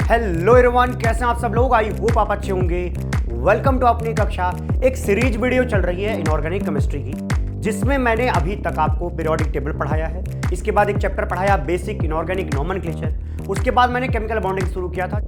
Hello everyone, कैसे हैं आप सब लोग। आई होप आप अच्छे होंगे। वेलकम टू अपनी कक्षा। एक सीरीज वीडियो चल रही है इनऑर्गेनिक केमिस्ट्री की, जिसमें मैंने अभी तक आपको पीरियोडिक टेबल पढ़ाया है। इसके बाद एक चैप्टर पढ़ाया बेसिक इनऑर्गेनिक नोमेनक्लेचर। उसके बाद मैंने केमिकल बॉन्डिंग शुरू किया था।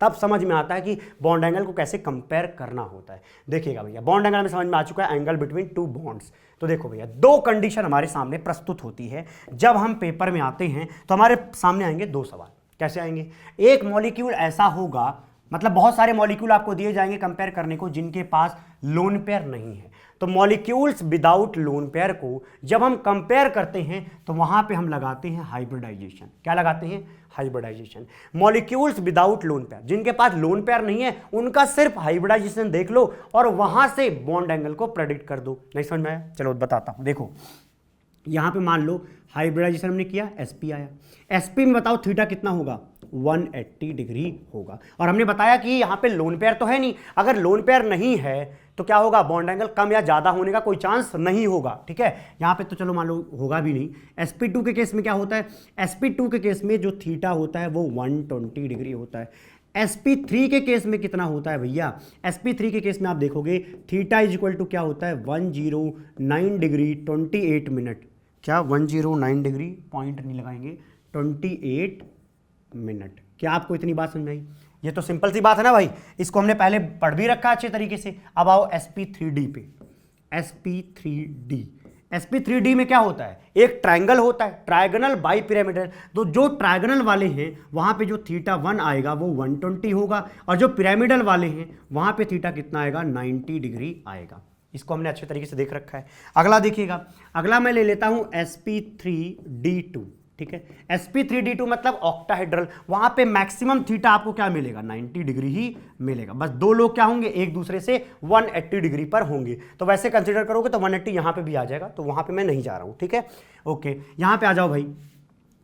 तब समझ में आता है कि बॉन्ड एंगल को कैसे कंपेयर करना होता है। देखिएगा भैया, बॉन्ड एंगल में समझ में आ चुका है एंगल बिटवीन टू बॉन्ड्स। तो देखो भैया, दो कंडीशन हमारे सामने प्रस्तुत होती है। जब हम पेपर में आते हैं तो हमारे सामने आएंगे दो सवाल। कैसे आएंगे? एक मॉलिक्यूल ऐसा होगा, मतलब बहुत सारे मॉलिक्यूल आपको दिए जाएंगे कंपेयर करने को, जिनके पास लोन पेयर नहीं है। तो मॉलिक्यूल्स विदाउट लोन पेयर को जब हम कंपेयर करते हैं तो वहां पे हम लगाते हैं हाइब्रिडाइजेशन। क्या लगाते हैं? Hybridisation. Molecules without lone pair, जिनके पास लोन पेयर नहीं है, उनका सिर्फ हाइब्रिडाइजेशन देख लो और वहां से बॉन्ड एंगल को प्रेडिक्ट कर दो। नहीं समझ में आया? चलो बताता हूं। देखो यहां पे मान लो हाइब्रिडाइजेशन हमने किया, sp आया। sp में बताओ थीटा कितना होगा? 180 डिग्री होगा। और हमने बताया कि यहाँ पे लोन पेयर तो है नहीं। अगर लोन पेयर नहीं है तो क्या होगा? बॉन्ड एंगल कम या ज्यादा होने का कोई चांस नहीं होगा। ठीक है, यहाँ पे तो चलो मान लो होगा भी नहीं। sp2 के केस में क्या होता है? sp2 के केस में जो थीटा होता है वो 120 डिग्री होता है। sp3 के केस में कितना होता है भैया? sp3 के केस में आप देखोगे थीटा इज इक्वल टू क्या होता है? 109 डिग्री 28 मिनट। क्या 109 डिग्री, पॉइंट नहीं लगाएंगे, 28 मिनट। क्या आपको इतनी बात समझ में आई? ये तो सिंपल सी बात है ना भाई, इसको हमने पहले पढ़ भी रखा अच्छे तरीके से। अब आओ sp3d पे। sp3d में क्या होता है? एक ट्रायंगल होता है, ट्रायगोनल बाई पिरामिडल। तो जो ट्रायगोनल वाले हैं वहां पे जो थीटा 1 आएगा वो 120 होगा, और जो पिरामिडल वाले हैं वहां पे थीटा कितना आएगा? 90 डिग्री आएगा। इसको हमने अच्छे तरीके से देख रखा है। अगला देखिएगा, अगला मैं ले लेता हूं sp3d2। ठीक है, sp3d2 मतलब ऑक्टाहेड्रल। वहां पे मैक्सिमम थीटा आपको क्या मिलेगा? 90 डिग्री ही मिलेगा। बस दो लोग क्या होंगे? एक दूसरे से 180 डिग्री पर होंगे। तो वैसे कंसीडर करोगे तो 180 यहां पे भी आ जाएगा, तो वहां पे मैं नहीं जा रहा हूं। ठीक है, ओके, यहां पे आ जाओ भाई।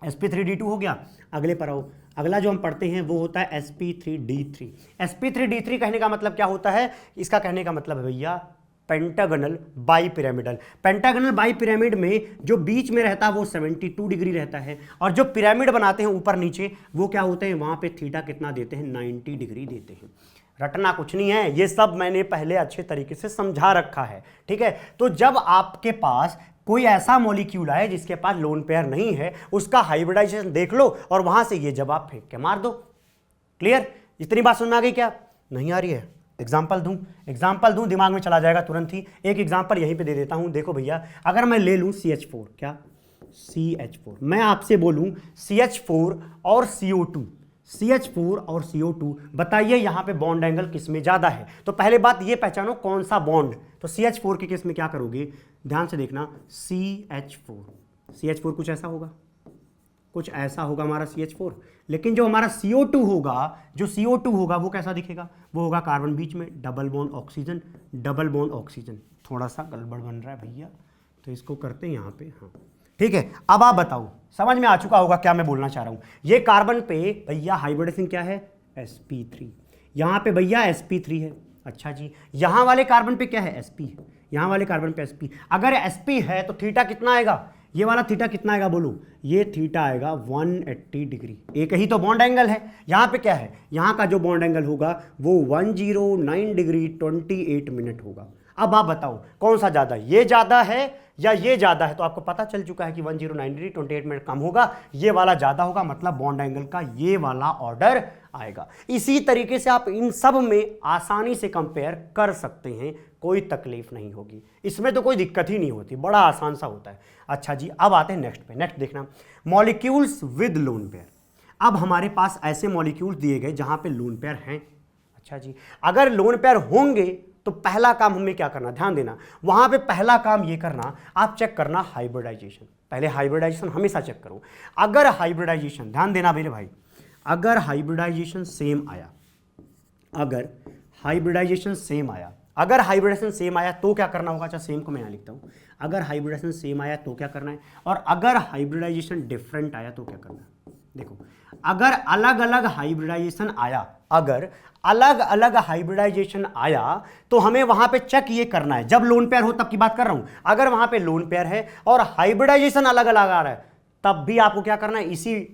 sp3d2 हो गया। अगले पर आओ। अगला जो हम पढ़ते हैं वो होता है sp3d3। sp3d3 कहने का मतलब क्या होता है? इसका कहने का मतलब है भैया pentagonal bi pyramidal. Pentagonal by pyramid में जो बीच में रहता है वो 72 डिग्री रहता है, और जो पिरामिड बनाते हैं ऊपर नीचे वो क्या होते हैं? वहां पे थीटा कितना देते हैं? 90 डिग्री देते हैं। रटना कुछ नहीं है, ये सब मैंने पहले अच्छे तरीके से समझा रखा है। ठीक है, तो जब आपके पास कोई ऐसा मॉलिक्यूल आए जिसके पास लोन पेयर नहीं है, उसका हाइब्रिडाइजेशन देख लो और वहां से ये जवाब फेंक के मार दो। क्लियर? इतनी बात सुनना आ गई? क्या नहीं आ रही है? एग्जाम्पल दूं, दिमाग में चला जाएगा तुरंत ही। एक एग्जाम्पल यहीं पे दे देता हूं। देखो भैया, अगर मैं ले लूं CH4, क्या CH4, मैं आपसे बोलूं CH4 और CO2, CH4 और CO2, बताइए यहां पे बॉन्ड एंगल किसमें ज्यादा है? तो पहले बात ये पहचानो कौन सा बॉन्ड। तो CH4 के केस में क्या करोगे? ध्यान से देखना, CH4 कुछ ऐसा होगा, कुछ ऐसा होगा हमारा CH4। लेकिन जो हमारा CO2 होगा वो कैसा दिखेगा? वो होगा कार्बन बीच में, डबल बॉन्ड ऑक्सीजन। थोड़ा सा गड़बड़ बन रहा है भैया, तो इसको करते हैं यहाँ पे। हाँ ठीक है, अब आप बताओ, समझ में आ चुका होगा क्या मैं बोलना चाह रहा हूँ। ये कार्बन पे भैया हाइब्रिडेशन क्या है? sp3। यहाँ पे भैया sp3 है। अच्छा जी, यहाँ वाले कार्बन पे क्या है? sp है। यहाँ वाले कार्बन पे sp। अगर sp है तो थीटा कितना आएगा? ये वाला थीटा कितना आएगा बोलो? ये थीटा आएगा 180 डिग्री। एक ही तो बॉन्ड एंगल है। यहाँ पे क्या है? यहाँ का जो बॉन्ड एंगल होगा वो 109 डिग्री 28 मिनट होगा। अब आप बताओ कौन सा ज्यादा, ये ज्यादा है या ये ज्यादा है? तो आपको पता चल चुका है कि 109 डिग्री 28 मिनट कम होगा, ये वाला ज्यादा होगा, मतलब बॉन्ड एंगल का ये वाला ऑर्डर आएगा। इसी तरीके से आप इन सब में आसानी से कंपेयर कर सकते हैं, कोई तकलीफ नहीं होगी इसमें, तो कोई दिक्कत ही नहीं होती, बड़ा आसान सा होता है। अच्छा जी, अब आते हैं नेक्स्ट पे। नेक्स्ट देखना, मॉलिक्यूल्स विद लोन पेयर। अब हमारे पास ऐसे मॉलिक्यूल्स दिए गए जहां पे लोन पेयर हैं। अच्छा जी, अगर लोन पेयर होंगे तो पहला काम हमें क्या करना? ध्यान देना, वहां पे पहला काम ये करना, आप चेक करना हाइब्रिडाइजेशन। पहले हाइब्रिडाइजेशन हमेशा चेक करो। अगर हाइब्रिडाइजेशन, ध्यान देना मेरे भाई, अगर हाइब्रिडाइजेशन सेम आया, अगर हाइब्रिडाइजेशन सेम आया तो क्या करना होगा? अच्छा, सेम को मैं यहां लिखता हूं। अगर हाइब्रिडाइजेशन सेम आया तो क्या करना है, और अगर हाइब्रिडाइजेशन डिफरेंट आया तो क्या करना है? देखो, अगर अलग अलग हाइब्रिडाइजेशन आया, अगर अलग अलग हाइब्रिडाइजेशन आया तो हमें वहां पे चेक ये करना है, जब लोन पेयर हो तब की बात कर रहा हूं। अगर वहां पे लोन पेयर है और हाइब्रिडाइजेशन अलग अलग आ रहा है तब भी आपको क्या करना है,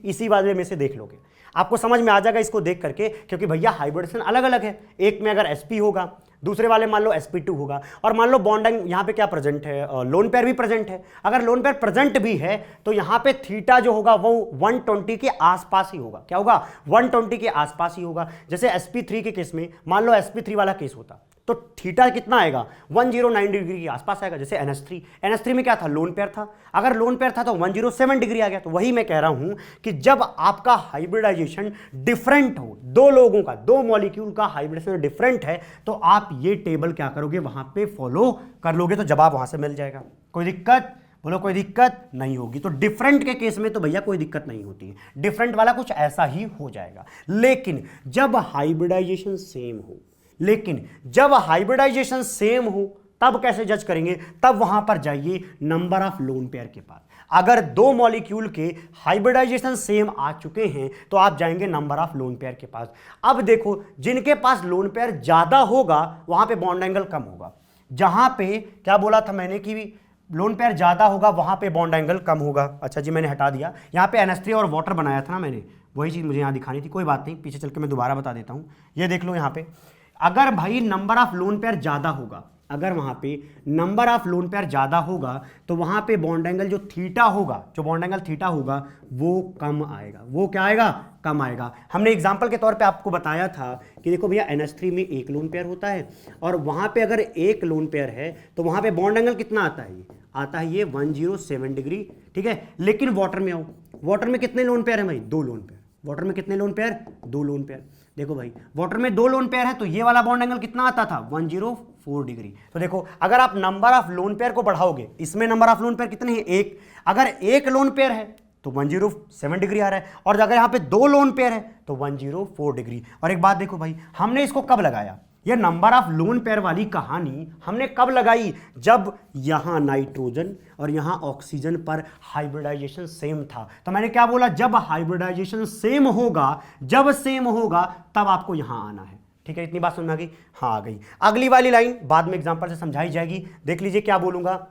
इसी वाले में से देख लोगे, आपको समझ में आ जाएगा इसको देख करके, क्योंकि भैया हाइब्रिडेशन अलग अलग है। एक में अगर sp होगा, दूसरे वाले मान लो sp2 होगा, और मान लो बॉन्डिंग यहाँ पे क्या प्रेजेंट है, लोन पेयर भी प्रेजेंट है। अगर लोन पेयर प्रेजेंट भी है तो यहाँ पे थीटा जो होगा वो 120 के आसपास ही होगा। क्या होगा? 120 के आसपास ही होगा। जैसे sp3 के केस में मान लो sp3 वाला केस होता तो थीटा कितना आएगा, 109 डिग्री के आसपास आएगा। जैसे NH3 में क्या था, लोन पेयर था, अगर लोन पेयर था तो 107 डिग्री आ गया। तो वही मैं कह रहा हूं कि जब आपका हाइब्रिडाइजेशन डिफरेंट हो, दो लोगों का, दो मॉलिक्यूल का हाइब्रिडेशन डिफरेंट है, तो आप ये टेबल क्या करोगे, वहां पे फॉलो कर लोगे, तो जवाब वहां से मिल जाएगा। कोई दिक्कत? बोलो कोई दिक्कत नहीं होगी। तो डिफरेंट के केस में तो भैया कोई दिक्कत नहीं होती है, डिफरेंट वाला कुछ ऐसा ही हो जाएगा। लेकिन जब हाइब्रिडाइजेशन सेम हो तब कैसे जज करेंगे? तब वहां पर जाइए नंबर ऑफ लोन पेयर के पास। अगर दो मॉलिक्यूल के हाइब्रिडाइजेशन सेम आ चुके हैं तो आप जाएंगे नंबर ऑफ लोन पेयर के पास। अब देखो, जिनके पास लोन पेयर ज्यादा होगा वहां पे बॉन्ड एंगल कम होगा। जहां पे क्या बोला था मैंने कि लोन पेयर ज्यादा होगा वहां पे बॉन्ड एंगल कम होगा। अच्छा जी, मैंने हटा दिया, यहाँ पे NH3 और वाटर बनाया था ना मैंने, वही चीज मुझे यहाँ दिखानी थी। कोई बात नहीं, पीछे चल के मैं दोबारा बता देता हूँ। ये देख लो, यहाँ पे अगर भाई नंबर ऑफ लोन पेयर ज्यादा होगा, अगर वहां पे नंबर ऑफ लोन पेयर ज्यादा होगा तो वहां पे बॉन्ड एंगल जो थीटा होगा, जो बॉन्ड एंगल थीटा होगा वो कम आएगा। वो क्या आएगा? कम आएगा। हमने एग्जांपल के तौर पे आपको बताया था कि देखो भैया NH3 में एक लोन पेयर होता है, और वहां पे अगर एक लोन पेयर है तो वहां पे बॉन्ड एंगल कितना आता है? आता है ये 107 डिग्री, ठीक है। लेकिन वाटर में आओ, वाटर में कितने लोन पेयर है भाई? दो लोन पेयर। वाटर में कितने लोन पेयर? दो लोन पेयर। देखो भाई, वाटर में दो लोन पेयर है तो ये वाला बॉन्ड एंगल कितना आता था? 104 डिग्री। तो देखो, अगर आप नंबर ऑफ लोन पेयर को बढ़ाओगे, इसमें नंबर ऑफ लोन पेयर कितने हैं? एक। अगर एक लोन पेयर है तो 107 डिग्री आ रहा है, और अगर यहां पे दो लोन पेयर है तो 104 डिग्री। और एक बात देखो भाई, हमने इसको कब लगाया? ये नंबर ऑफ लोन पेयर वाली कहानी हमने कब लगाई? जब यहां नाइट्रोजन और यहां ऑक्सीजन पर हाइब्रिडाइजेशन सेम था। तो मैंने क्या बोला? जब हाइब्रिडाइजेशन सेम होगा, जब सेम होगा तब आपको यहां आना है। ठीक है, इतनी बात समझ में आ गई? हाँ आ गई। अगली वाली लाइन बाद में एग्जांपल से समझाई जाएगी। देख लीजिए क्या बोलूंगा।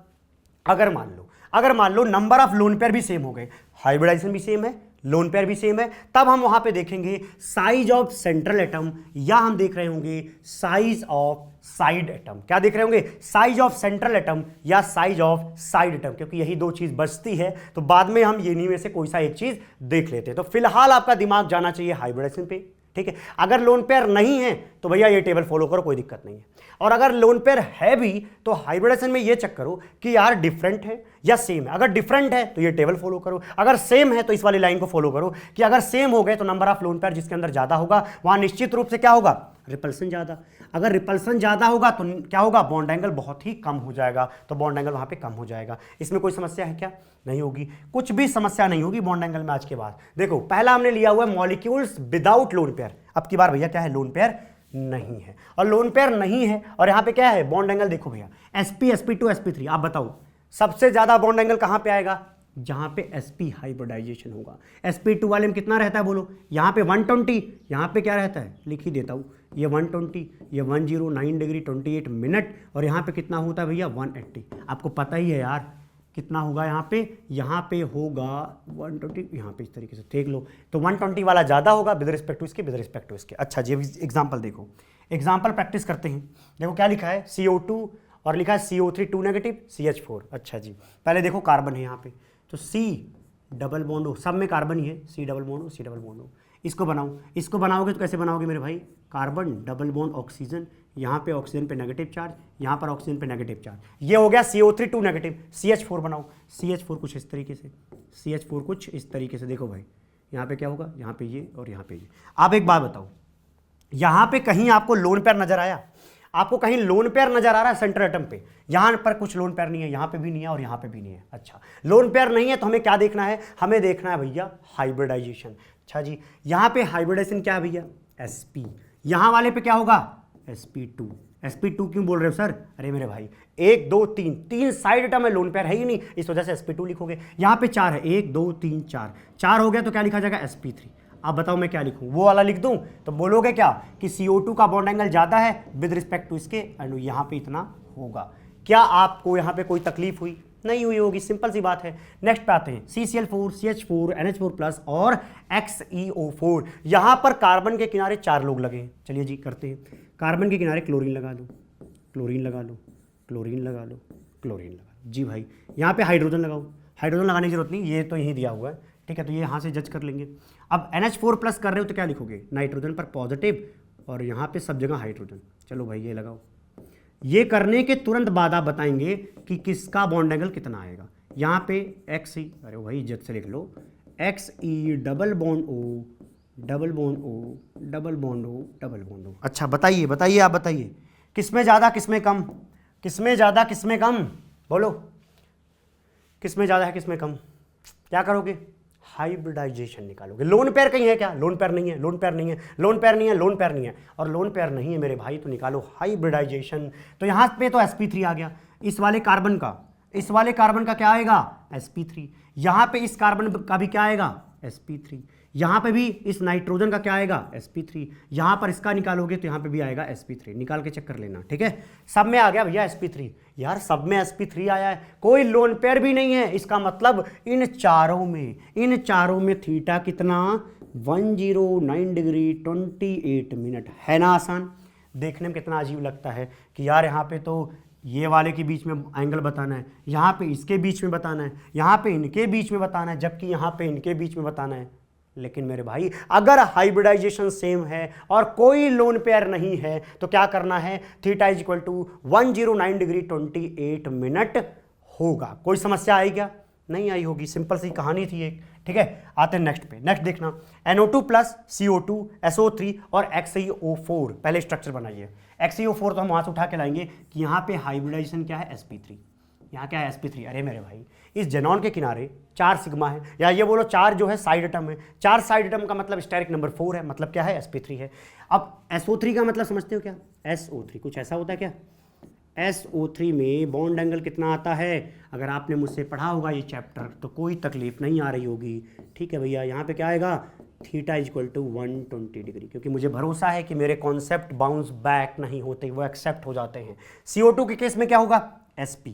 अगर मान लो नंबर ऑफ लोन पेयर भी सेम हो गए, हाइब्रिडाइजेशन भी सेम है, लोन पेयर भी सेम है, तब हम वहां पे देखेंगे साइज ऑफ सेंट्रल एटम, या हम देख रहे होंगे साइज ऑफ साइड एटम। क्या देख रहे होंगे? साइज ऑफ सेंट्रल एटम या साइज ऑफ साइड एटम, क्योंकि यही दो चीज बचती है। तो बाद में हम इन्हीं में से कोई सा एक चीज देख लेते हैं। तो फिलहाल आपका दिमाग जाना चाहिए हाइब्रिडाइजेशन पे, ठीक है। अगर लोन पेयर नहीं है तो भैया ये टेबल फॉलो करो, कोई दिक्कत नहीं है। और अगर लोन पेयर है भी तो हाइब्रिडेशन में ये चेक करो कि यार डिफरेंट है या सेम है। अगर डिफरेंट है तो ये टेबल फॉलो करो, अगर सेम है तो इस वाली लाइन को फॉलो करो कि अगर सेम हो गए तो नंबर ऑफ लोन पेयर जिसके अंदर ज्यादा होगा वहां निश्चित रूप से क्या होगा? रिपल्सन ज्यादा। अगर रिपल्सन ज्यादा होगा तो क्या होगा? बॉन्ड एंगल बहुत ही कम हो जाएगा, तो बॉन्ड एंगल वहां पे कम हो जाएगा। इसमें कोई समस्या है क्या? नहीं होगी, कुछ भी समस्या नहीं होगी बॉन्ड एंगल में आज के बाद। देखो, पहला हमने लिया हुआ है मॉलिक्यूल्स विदाउट लोन पेयर। अब की बार भैया क्या है? लोन पेयर नहीं है, और लोन पेयर नहीं है और यहां पे क्या है? Bond angle. देखो भैया, sp sp2 sp3, आप बताओ सबसे ज्यादा बॉन्ड एंगल कहां पे आएगा? जहां पे sp हाइब्रिडाइजेशन होगा। sp2 वाले में कितना रहता है बोलो? यहां पे 120, यहां पे क्या रहता है? लिख ही देता हूं, ये 120, ये 109 डिग्री 28 मिनट, और यहां पे कितना होता है भैया? 180। आपको पता ही है यार कितना होगा यहाँ पे होगा 120, यहाँ पे इस तरीके से देख लो। तो 120 वाला ज़्यादा होगा विद रिस्पेक्ट टू इसके। अच्छा जी, एग्जाम्पल देखो, एग्जाम्पल प्रैक्टिस करते हैं। देखो क्या लिखा है? CO2 और लिखा है CO3 2 नेगेटिव CH4। अच्छा जी, पहले देखो कार्बन है यहाँ पे, तो C डबल बॉन्ड O, सब में कार्बन ही है, C डबल बॉन्ड O। इसको बनाओगे तो कैसे बनाओगे मेरे भाई? कार्बन डबल बॉन्ड ऑक्सीजन, यहाँ पे ऑक्सीजन पे नेगेटिव चार्ज, यहाँ पर ऑक्सीजन पे नेगेटिव चार्ज, ये हो गया CO3 2 नेगेटिव। CH4 बनाओ, CH4 कुछ इस तरीके से, देखो भाई यहाँ पे क्या होगा? यहाँ पे ये और यहाँ पे ये। आप एक बात बताओ, यहाँ पे कहीं आपको लोन पेयर नजर आया? आपको कहीं लोन पेयर नजर आ रहा है सेंट्रल एटम पे? यहां पर कुछ लोन पेयर नहीं है, यहां पे भी नहीं है और यहां पे भी नहीं है। अच्छा, लोन पेयर नहीं है तो हमें क्या देखना है? हमें देखना है भैया हाइब्रिडाइजेशन। अच्छा जी, यहां पे हाइब्रिडाइजेशन क्या है भैया? sp। यहां वाले पे क्या होगा? sp2 क्यों बोल रहे हो सर? अरे मेरे भाई 1 2 3 तीन साइड एटम है, लोन पेयर है ही नहीं, इस वजह से sp2 लिखोगे। यहां पे 4 है, 1 2 3 4 हो गया तो क्या लिखा जाएगा? sp3। अब बताओ मैं क्या लिखूं? वो वाला लिख दूं तो बोलोगे क्या कि CO2 का बॉन्ड एंगल ज्यादा है विद रिस्पेक्ट टू इसके, एंड यहां पे इतना होगा। क्या आपको यहां पे कोई तकलीफ हुई? नहीं हुई होगी, सिंपल सी बात है। नेक्स्ट पे आते हैं, CCl4, CH4, NH4+ और XeO4। यहां पर कार्बन के किनारे 4 लोग लगे हैं। चलिए जी करते हैं। कार्बन के किनारे क्लोरीन लगा लो, क्लोरीन लगा लो, क्लोरीन लगा लो, क्लोरीन लगा लो। जी भाई यहाँ पे हाइड्रोजन लगाओ, हाइड्रोजन लगाने की जरूरत नहीं, ये तो यहीं दिया हुआ है, ठीक है, तो ये यहाँ से जज कर लेंगे। अब NH4+ कर रहे हो तो क्या लिखोगे, नाइट्रोजन पर पॉजिटिव और यहाँ पे सब जगह हाइड्रोजन। चलो भाई ये लगाओ। ये करने के तुरंत बाद आप बताएंगे कि किसका बॉन्ड एंगल कितना आएगा। यहाँ पे XE, अरे भाई इज्जत से लिख लो, XE double bond O double bond O double bond O double bond O। अच्छा बताइए बताइए, आप बताइए किसमें ज़्यादा किसमें कम, किसमें ज़्यादा किसमें कम, बोलो किसमें ज़्यादा है किसमें कम। क्या करोगे, हाइब्रिडाइजेशन निकालोगे। लोन पेयर कहीं है क्या, लोन पेयर नहीं है, लोन पेयर नहीं है, लोन पेयर नहीं है, लोन पेयर नहीं है, और लोन पेयर नहीं है मेरे भाई तो निकालो हाइब्रिडाइजेशन। तो यहाँ पे तो sp3 आ गया, इस वाले कार्बन का, इस वाले कार्बन का क्या आएगा sp3, यहाँ पे इस कार्बन का भी क्या आएगा sp3, यहाँ पे भी इस नाइट्रोजन का क्या आएगा sp3, यहाँ पर इसका निकालोगे तो यहाँ पे भी आएगा sp3, निकाल के चेक कर लेना, ठीक है। सब में आ गया भैया sp3, यार सब में sp3 आया है, कोई लोन पेयर भी नहीं है, इसका मतलब इन चारों में थीटा कितना 109 डिग्री 28 मिनट है ना। आसान, देखने में कितना अजीब लगता है कि यार यहाँ पे तो ये वाले के बीच में एंगल बताना है, यहाँ पे इसके बीच में बताना है, यहाँ पे इनके बीच में बताना है, जबकि यहाँ पे इनके बीच में बताना है। लेकिन मेरे भाई अगर हाइब्रिडाइजेशन सेम है और कोई लोन पेयर नहीं है तो क्या करना है, theta is equal to 109 degree 28 minute होगा। कोई समस्या आई क्या, नहीं आई होगी, सिंपल सी कहानी थी एक, ठीक है। आते हैं नेक्स्ट पे, नेक्स्ट देखना NO2+, CO2, SO3 और XeO4। पहले स्ट्रक्चर बनाइए। XeO4 तो हम वहां से उठा के लाएंगे कि यहाँ पे हाइब्रिडाइजेशन क्या है sp3, यहाँ क्या है sp3। अरे मेरे भाई इस जेनॉन के किनारे 4 सिग्मा है, या ये बोलो 4 जो है साइड एटम है, 4 साइड एटम का मतलब स्टेरिक नंबर 4 है, मतलब क्या है sp3 है। अब SO3 का मतलब समझते हो क्या, SO3 कुछ ऐसा होता है क्या, SO3 में बॉन्ड एंगल कितना आता है, अगर आपने मुझसे पढ़ा होगा ये चैप्टर तो कोई तकलीफ नहीं आ रही होगी, ठीक है भैया। यहाँ पे क्या आएगा, theta is equal to 120 degree, क्योंकि मुझे भरोसा है कि मेरे कॉन्सेप्ट बाउंस बैक नहीं होते, वो एक्सेप्ट हो जाते हैं। CO2 के केस में क्या होगा sp,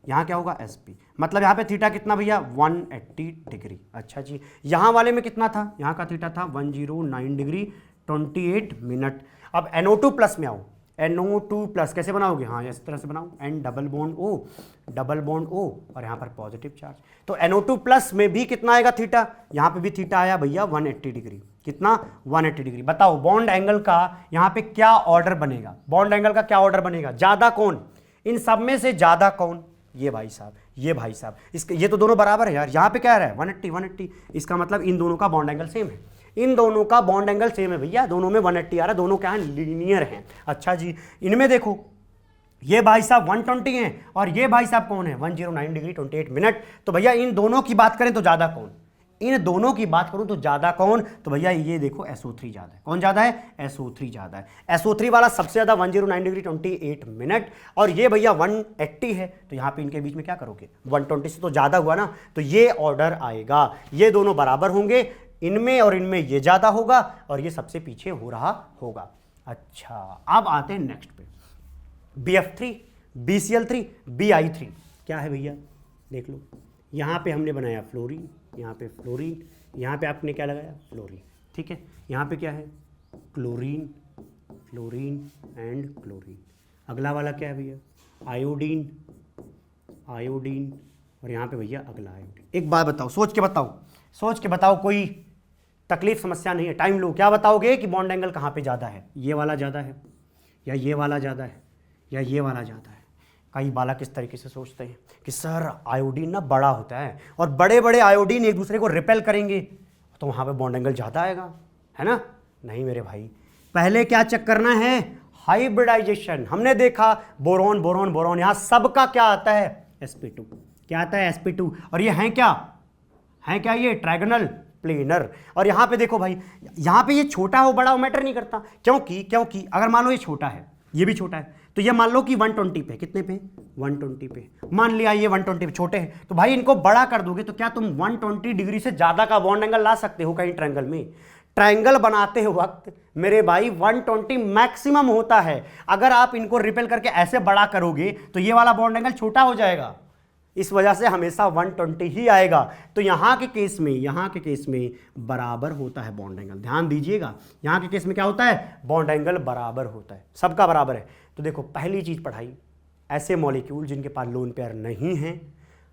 यहाँ क्या होगा sp, मतलब यहाँ पे थीटा कितना भैया 180 डिग्री। अच्छा जी, यहाँ वाले में कितना था, यहाँ का थीटा था 109 डिग्री 28 मिनट। अब NO2+ में आओ, NO2+ कैसे बनाओगे, हाँ इस तरह से बनाओ, N डबल बॉन्ड O और यहाँ पर पॉजिटिव चार्ज। तो NO2+ में भी कितना आएगा थीटा, यहाँ पे भी थीटा आया भैया 180 डिग्री, कितना 180 डिग्री। बताओ बॉन्ड एंगल का यहाँ पे क्या ऑर्डर बनेगा, बॉन्ड एंगल का क्या ऑर्डर बनेगा, ज्यादा कौन, इन सब में से ज्यादा कौन, ये भाई साहब, ये भाई साहब, इसके ये तो दोनों बराबर है यार, यहाँ पे क्या आ रहा है 180, इसका मतलब इन दोनों का बॉन्ड एंगल सेम है, इन दोनों का बॉन्ड एंगल सेम है भैया, दोनों में 180 आ रहा है, दोनों क्या है लीनियर हैं। अच्छा जी, इनमें देखो ये भाई साहब 120 हैं और ये भाई साहब कौन है 109 डिग्री 28 मिनट। तो भैया इन दोनों की बात करें तो ज्यादा कौन, इन दोनों की बात करूं तो ज्यादा कौन, तो भैया ये देखो SO3 ज्यादा है। कौन ज्यादा है, SO3 ज्यादा है। SO3 वाला सबसे ज्यादा 109 डिग्री 28 मिनट, और ये भैया 180 है, तो यहाँ पे इनके बीच में क्या करोगे, 120 से तो ज्यादा हुआ ना, तो ये ऑर्डर आएगा, ये दोनों बराबर होंगे, इनमें और इनमें ये ज्यादा होगा और ये सबसे पीछे हो रहा होगा। अच्छा अब आते हैं नेक्स्ट पे, BF3, BCl3, BI3 क्या है भैया, देख लो, यहाँ पे हमने बनाया फ्लोरीन, यहाँ पे फ्लोरीन, यहाँ पे आपने क्या लगाया फ्लोरीन, ठीक है। यहाँ पे क्या है क्लोरीन, फ्लोरीन एंड क्लोरीन। अगला वाला क्या है भैया आयोडीन, आयोडीन, और यहाँ पे भैया अगला आयोडीन। एक बात बताओ, सोच के बताओ, कोई तकलीफ समस्या नहीं है, टाइम लो, क्या बताओगे कि बॉन्ड एंगल कहाँ पे ज़्यादा है, ये वाला ज़्यादा है या ये वाला ज़्यादा है या ये वाला ज़्यादा है। कई बालक किस तरीके से सोचते हैं कि सर आयोडीन ना बड़ा होता है और बड़े बड़े आयोडीन एक दूसरे को रिपेल करेंगे तो वहाँ पे बॉन्ड एंगल ज़्यादा आएगा, है ना। नहीं मेरे भाई, पहले क्या चेक करना है, हाइब्रिडाइजेशन। हमने देखा बोरॉन बोरॉन बोरॉन, यहाँ सबका क्या आता है sp2, क्या आता है sp2, और ये हैं क्या ये ट्रायगोनल प्लेनर। और यहाँ पे देखो भाई, यहाँ पे ये छोटा हो बड़ा हो मैटर नहीं करता, क्योंकि अगर मान लो ये छोटा है ये भी छोटा है, तो ये मान लो कि 120 पे, कितने पे 120 पे, मान लिया ये 120 पे छोटे हैं, तो भाई इनको बड़ा कर दोगे तो क्या तुम 120 डिग्री से ज़्यादा का बॉन्ड एंगल ला सकते हो कहीं ट्रायंगल में। ट्रायंगल बनाते वक्त मेरे भाई 120 मैक्सिमम होता है, अगर आप इनको रिपेल करके ऐसे बड़ा करोगे तो ये वाला बॉन्ड एंगल छोटा हो जाएगा, इस वजह से हमेशा 120 ही आएगा। तो यहाँ के केस में बराबर होता है बॉन्ड एंगल, ध्यान दीजिएगा, यहाँ के केस में क्या होता है, बॉन्ड एंगल बराबर होता है, सबका बराबर है। तो देखो पहली चीज़ पढ़ाई, ऐसे मॉलिक्यूल जिनके पास लोन पेयर नहीं है,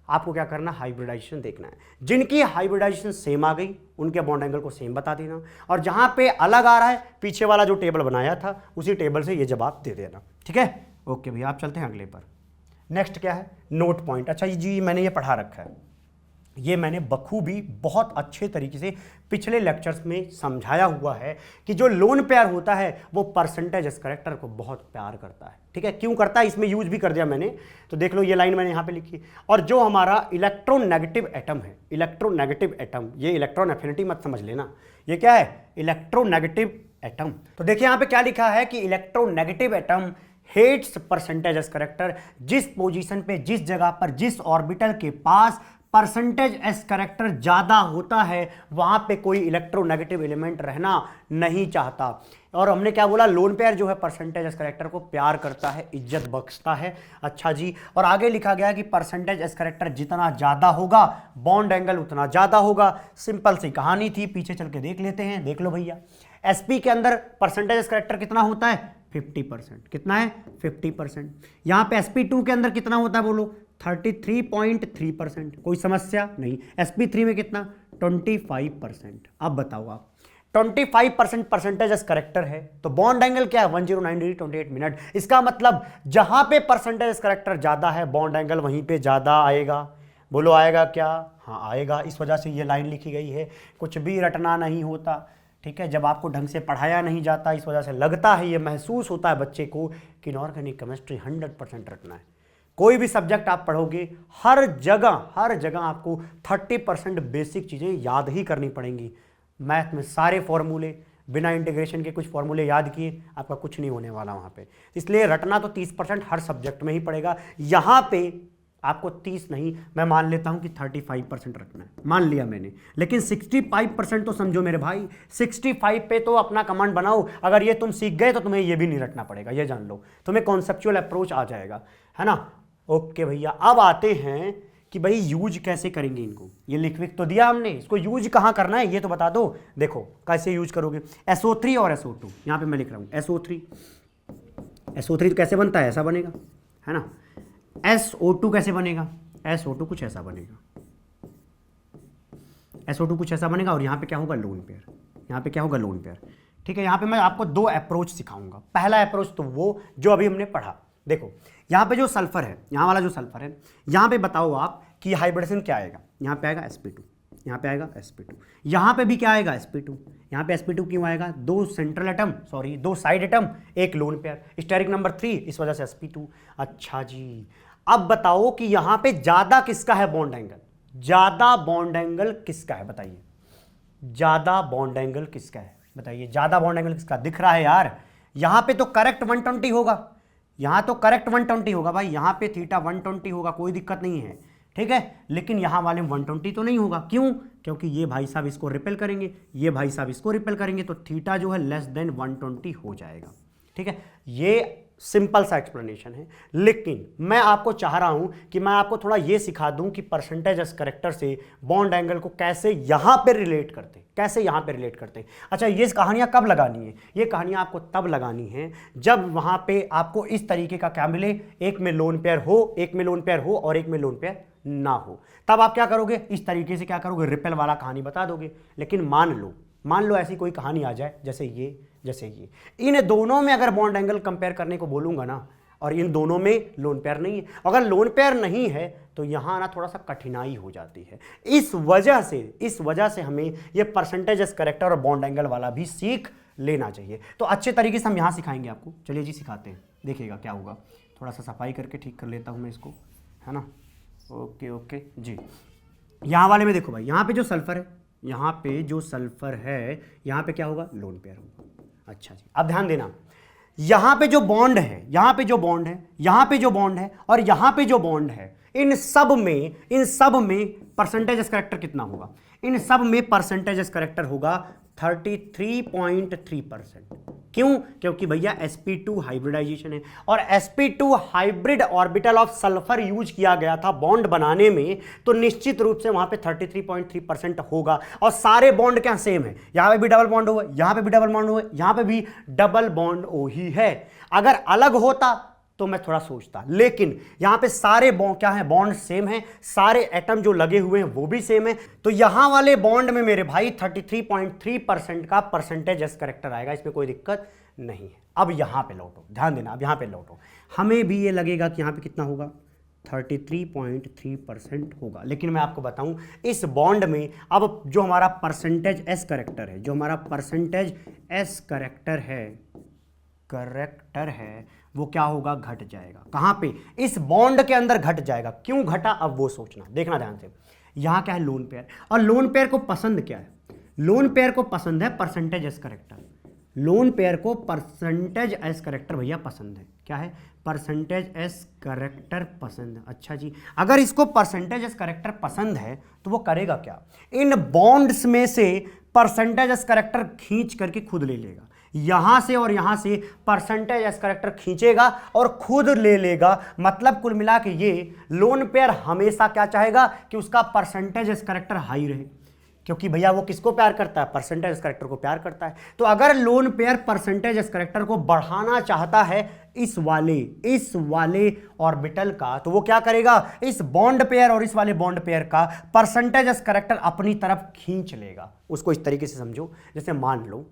आपको क्या करना, हाइब्रिडाइजेशन देखना है। जिनकी हाइब्रिडाइजेशन सेम आ गई उनके बॉन्ड एंगल को सेम बता देना, और जहाँ पे अलग आ रहा है पीछे वाला जो टेबल बनाया था उसी टेबल से ये जवाब दे देना, ठीक है। ओके भैया, आप चलते हैं अगले पर। नेक्स्ट क्या है, नोट पॉइंट। अच्छा जी, मैंने ये पढ़ा रखा है, ये मैंने बखूबी बहुत अच्छे तरीके से पिछले लेक्चर्स में समझाया हुआ है कि जो लोन पेयर होता है वो परसेंटेज कैरेक्टर को बहुत प्यार करता है, ठीक है। क्यों करता है, इसमें यूज भी कर दिया मैंने, तो देख लो ये लाइन मैंने यहाँ पे लिखी। और जो हमारा इलेक्ट्रोनेगेटिव एटम है, इलेक्ट्रोनेगेटिव एटम, ये इलेक्ट्रॉन एफिनिटी मत समझ लेना, ये क्या है, इलेक्ट्रोनेगेटिव एटम। तो देखिए यहाँ पे क्या लिखा है कि electronegative atom hates percentage character, जिस पोजीशन पे, जिस जगह पर, जिस ऑर्बिटल के पास परसेंटेज एस कैरेक्टर ज्यादा होता है वहां पे कोई इलेक्ट्रोनेगेटिव एलिमेंट रहना नहीं चाहता। और हमने क्या बोला, लोन पेयर जो है परसेंटेज एस कैरेक्टर को प्यार करता है, इज्जत बख्शता है। अच्छा जी, और आगे लिखा गया कि परसेंटेज एस कैरेक्टर जितना ज्यादा होगा बॉन्ड एंगल उतना ज्यादा होगा। सिंपल सी कहानी थी, पीछे चल के देख लेते हैं। देख लो भैया, एसपी के अंदर परसेंटेज एस कैरेक्टर कितना होता है, 50%। कितना है, 50%। यहां पे sp2 के अंदर कितना होता है बोलो, 33.3%। कोई समस्या नहीं। sp3 में कितना, 25%। अब बताओ आप, 25% परसेंटेज करेक्टर है तो बॉन्ड एंगल क्या है, 109 डिग्री 28 मिनट। इसका मतलब जहां पे परसेंटेज करेक्टर ज्यादा है बॉन्ड एंगल वहीं पे ज्यादा आएगा। बोलो आएगा क्या, हाँ आएगा। इस वजह से ये लाइन लिखी गई है, कुछ भी रटना नहीं होता, ठीक है। जब आपको ढंग से पढ़ाया नहीं जाता इस वजह से लगता है, ये महसूस होता है बच्चे को कि इनऑर्गेनिक केमिस्ट्री 100% रटना है। कोई भी सब्जेक्ट आप पढ़ोगे हर जगह आपको 30% बेसिक चीज़ें याद ही करनी पड़ेंगी। मैथ में सारे फॉर्मूले, बिना इंटीग्रेशन के कुछ फॉर्मूले याद किए आपका कुछ नहीं होने वाला वहाँ पे। इसलिए रटना तो 30% हर सब्जेक्ट में ही पड़ेगा। यहाँ पे आपको 30 नहीं, मैं मान लेता हूं कि 35% रखना है, मान लिया मैंने। लेकिन 65% तो समझो मेरे भाई, 65 पे तो अपना कमांड बनाओ। अगर ये तुम सीख गए तो तुम्हें ये भी नहीं रटना पड़ेगा, ये जान लो, तुम्हें कॉन्सेप्चुअल अप्रोच आ जाएगा, है ना। ओके भैया, अब आते हैं कि भाई यूज कैसे करेंगे इनको। ये लिख तो दिया हमने, इसको यूज कहाँ करना है ये तो बता दो। देखो कैसे यूज करोगे, SO3 और SO2, यहाँ पे मैं लिख रहा हूँ SO3 तो कैसे बनता है, ऐसा बनेगा, है ना। SO2 कैसे बनेगा, SO2 कुछ ऐसा बनेगा, SO2 कुछ ऐसा बनेगा। और यहाँ पे क्या होगा, लोन पेयर, यहाँ पे क्या होगा, लोन पेयर, ठीक है। यहाँ पे मैं आपको 2 अप्रोच सिखाऊंगा। पहला अप्रोच तो वो जो अभी हमने पढ़ा। देखो यहाँ पे जो सल्फर है, यहाँ वाला जो सल्फर है, यहाँ पे बताओ आप कि हाइब्रिडेशन क्या आएगा। यहाँ पे आएगा sp2, यहाँ पे आएगा sp2, यहाँ पे भी क्या आएगा, sp2। यहाँ पे sp2 क्यों आएगा, 2 central atom, sorry 2 side atom, एक लोन पेयर, स्टेरिक नंबर 3, इस वजह से sp2। अच्छा जी, अब बताओ कि यहाँ पे ज्यादा किसका है बॉन्ड एंगल, ज्यादा बॉन्ड एंगल किसका है बताइए, ज्यादा बॉन्ड एंगल किसका है बताइए, ज्यादा बॉन्ड एंगल किसका दिख रहा है यार। यहाँ पे तो करेक्ट 120 होगा, यहाँ तो करेक्ट 120 होगा भाई, यहाँ पे थीटा 120 होगा, कोई दिक्कत नहीं है, ठीक है। लेकिन यहाँ वाले 120 तो नहीं होगा, क्यों, क्योंकि ये भाई साहब इसको रिपेल करेंगे, ये भाई साहब इसको रिपेल करेंगे, तो थीटा जो है लेस देन 120 हो जाएगा, ठीक है। ये सिंपल सा एक्सप्लेनेशन है। लेकिन मैं आपको चाह रहा हूं कि मैं आपको थोड़ा ये सिखा दूं कि परसेंटेज कैरेक्टर से बॉन्ड एंगल को कैसे यहां पे रिलेट करते हैं, कैसे यहां पे रिलेट करते हैं। अच्छा, ये कहानियां कब लगानी है, ये कहानियां आपको तब लगानी है जब वहां पे आपको इस तरीके का क्या मिले, एक में लोन पेयर हो, एक में लोन पेयर हो और एक में लोन पेयर ना हो। तब आप क्या करोगे, इस तरीके से क्या करोगे, रिपेल वाला कहानी बता दोगे। लेकिन मान लो ऐसी कोई कहानी आ जाए जैसे ये, इन दोनों में अगर बॉन्ड एंगल कंपेयर करने को बोलूंगा ना, और इन दोनों में लोन पेयर नहीं है, अगर लोन पेयर नहीं है तो यहां ना थोड़ा सा कठिनाई हो जाती है। इस वजह से हमें ये परसेंटेज कैरेक्टर और बॉन्ड एंगल वाला भी सीख लेना चाहिए। तो अच्छे तरीके से हम यहां सिखाएंगे आपको। चलिए जी सिखाते हैं, देखिएगा क्या होगा। थोड़ा सा सफाई करके ठीक कर लेता हूं मैं इसको, है ना। ओके जी, यहां वाले में देखो भाई, यहां पे जो सल्फर है, यहाँ पे जो सल्फर है, यहाँ पे क्या होगा, लोन पेयर होगा। अच्छा जी, अब ध्यान देना, यहाँ पे जो बॉन्ड है, यहाँ पे जो बॉन्ड है, यहाँ पे जो बॉन्ड है और यहाँ पे जो बॉन्ड है, इन सब में परसेंटेज एस करेक्टर कितना होगा? इन सब में परसेंटेज एस करेक्टर होगा 33.3%। क्यों? क्योंकि भैया sp2 हाइब्रिडाइजेशन है और sp2 hybrid orbital of sulphur use किया गया था बॉन्ड बनाने में, तो निश्चित रूप से वहां पे 33.3% होगा। और सारे बॉन्ड क्या सेम है, यहां पे भी डबल बॉन्ड हुआ, यहां पे भी डबल बॉन्ड हुआ, यहां पे भी डबल बॉन्ड ओ ही है। अगर अलग होता तो मैं थोड़ा सोचता, लेकिन यहां पे सारे बॉन्ड क्या है, बॉन्ड सेम है, सारे एटम जो लगे हुए हैं वो भी सेम है। तो यहां वाले बॉन्ड में मेरे भाई 33.3% का परसेंटेज एस करेक्टर आएगा, इसमें कोई दिक्कत नहीं है। अब यहां पे लौटो, ध्यान देना, अब यहां पे लौटो, हमें भी ये लगेगा कि यहां पे कितना होगा, 33.3% होगा। लेकिन मैं आपको बताऊं, इस बॉन्ड में अब जो हमारा परसेंटेज एस करेक्टर है, जो हमारा परसेंटेज एस करेक्टर है वो क्या होगा, घट जाएगा। कहां पे? इस बॉन्ड के अंदर घट जाएगा। क्यों घटा, अब वो सोचना, देखना ध्यान से। यहां क्या है, लोन पेयर, और लोन पेयर को पसंद क्या है, लोन पेयर को पसंद है percentage S character. Lone pair को परसेंटेज एस करेक्टर भैया पसंद है। क्या है? परसेंटेज एस करेक्टर पसंद है। अच्छा जी, अगर इसको परसेंटेज एस करेक्टर पसंद है तो वो करेगा क्या, इन बॉन्ड्स में से परसेंटेज एस करेक्टर खींच करके खुद ले लेगा। यहां से और यहां से परसेंटेज एस करेक्टर खींचेगा और खुद ले लेगा। मतलब कुल मिला के ये लोन पेयर हमेशा क्या चाहेगा कि उसका परसेंटेज एस करेक्टर हाई रहे, क्योंकि भैया वो किसको प्यार करता है, परसेंटेज एस करेक्टर को प्यार करता है। तो अगर lone pair percentage S character को बढ़ाना चाहता है इस वाले ऑर्बिटल का, तो वो क्या करेगा, इस बॉन्ड पेयर और इस वाले बॉन्ड पेयर का परसेंटेज एस करेक्टर अपनी तरफ खींच लेगा। उसको इस तरीके से समझो, जैसे मान लो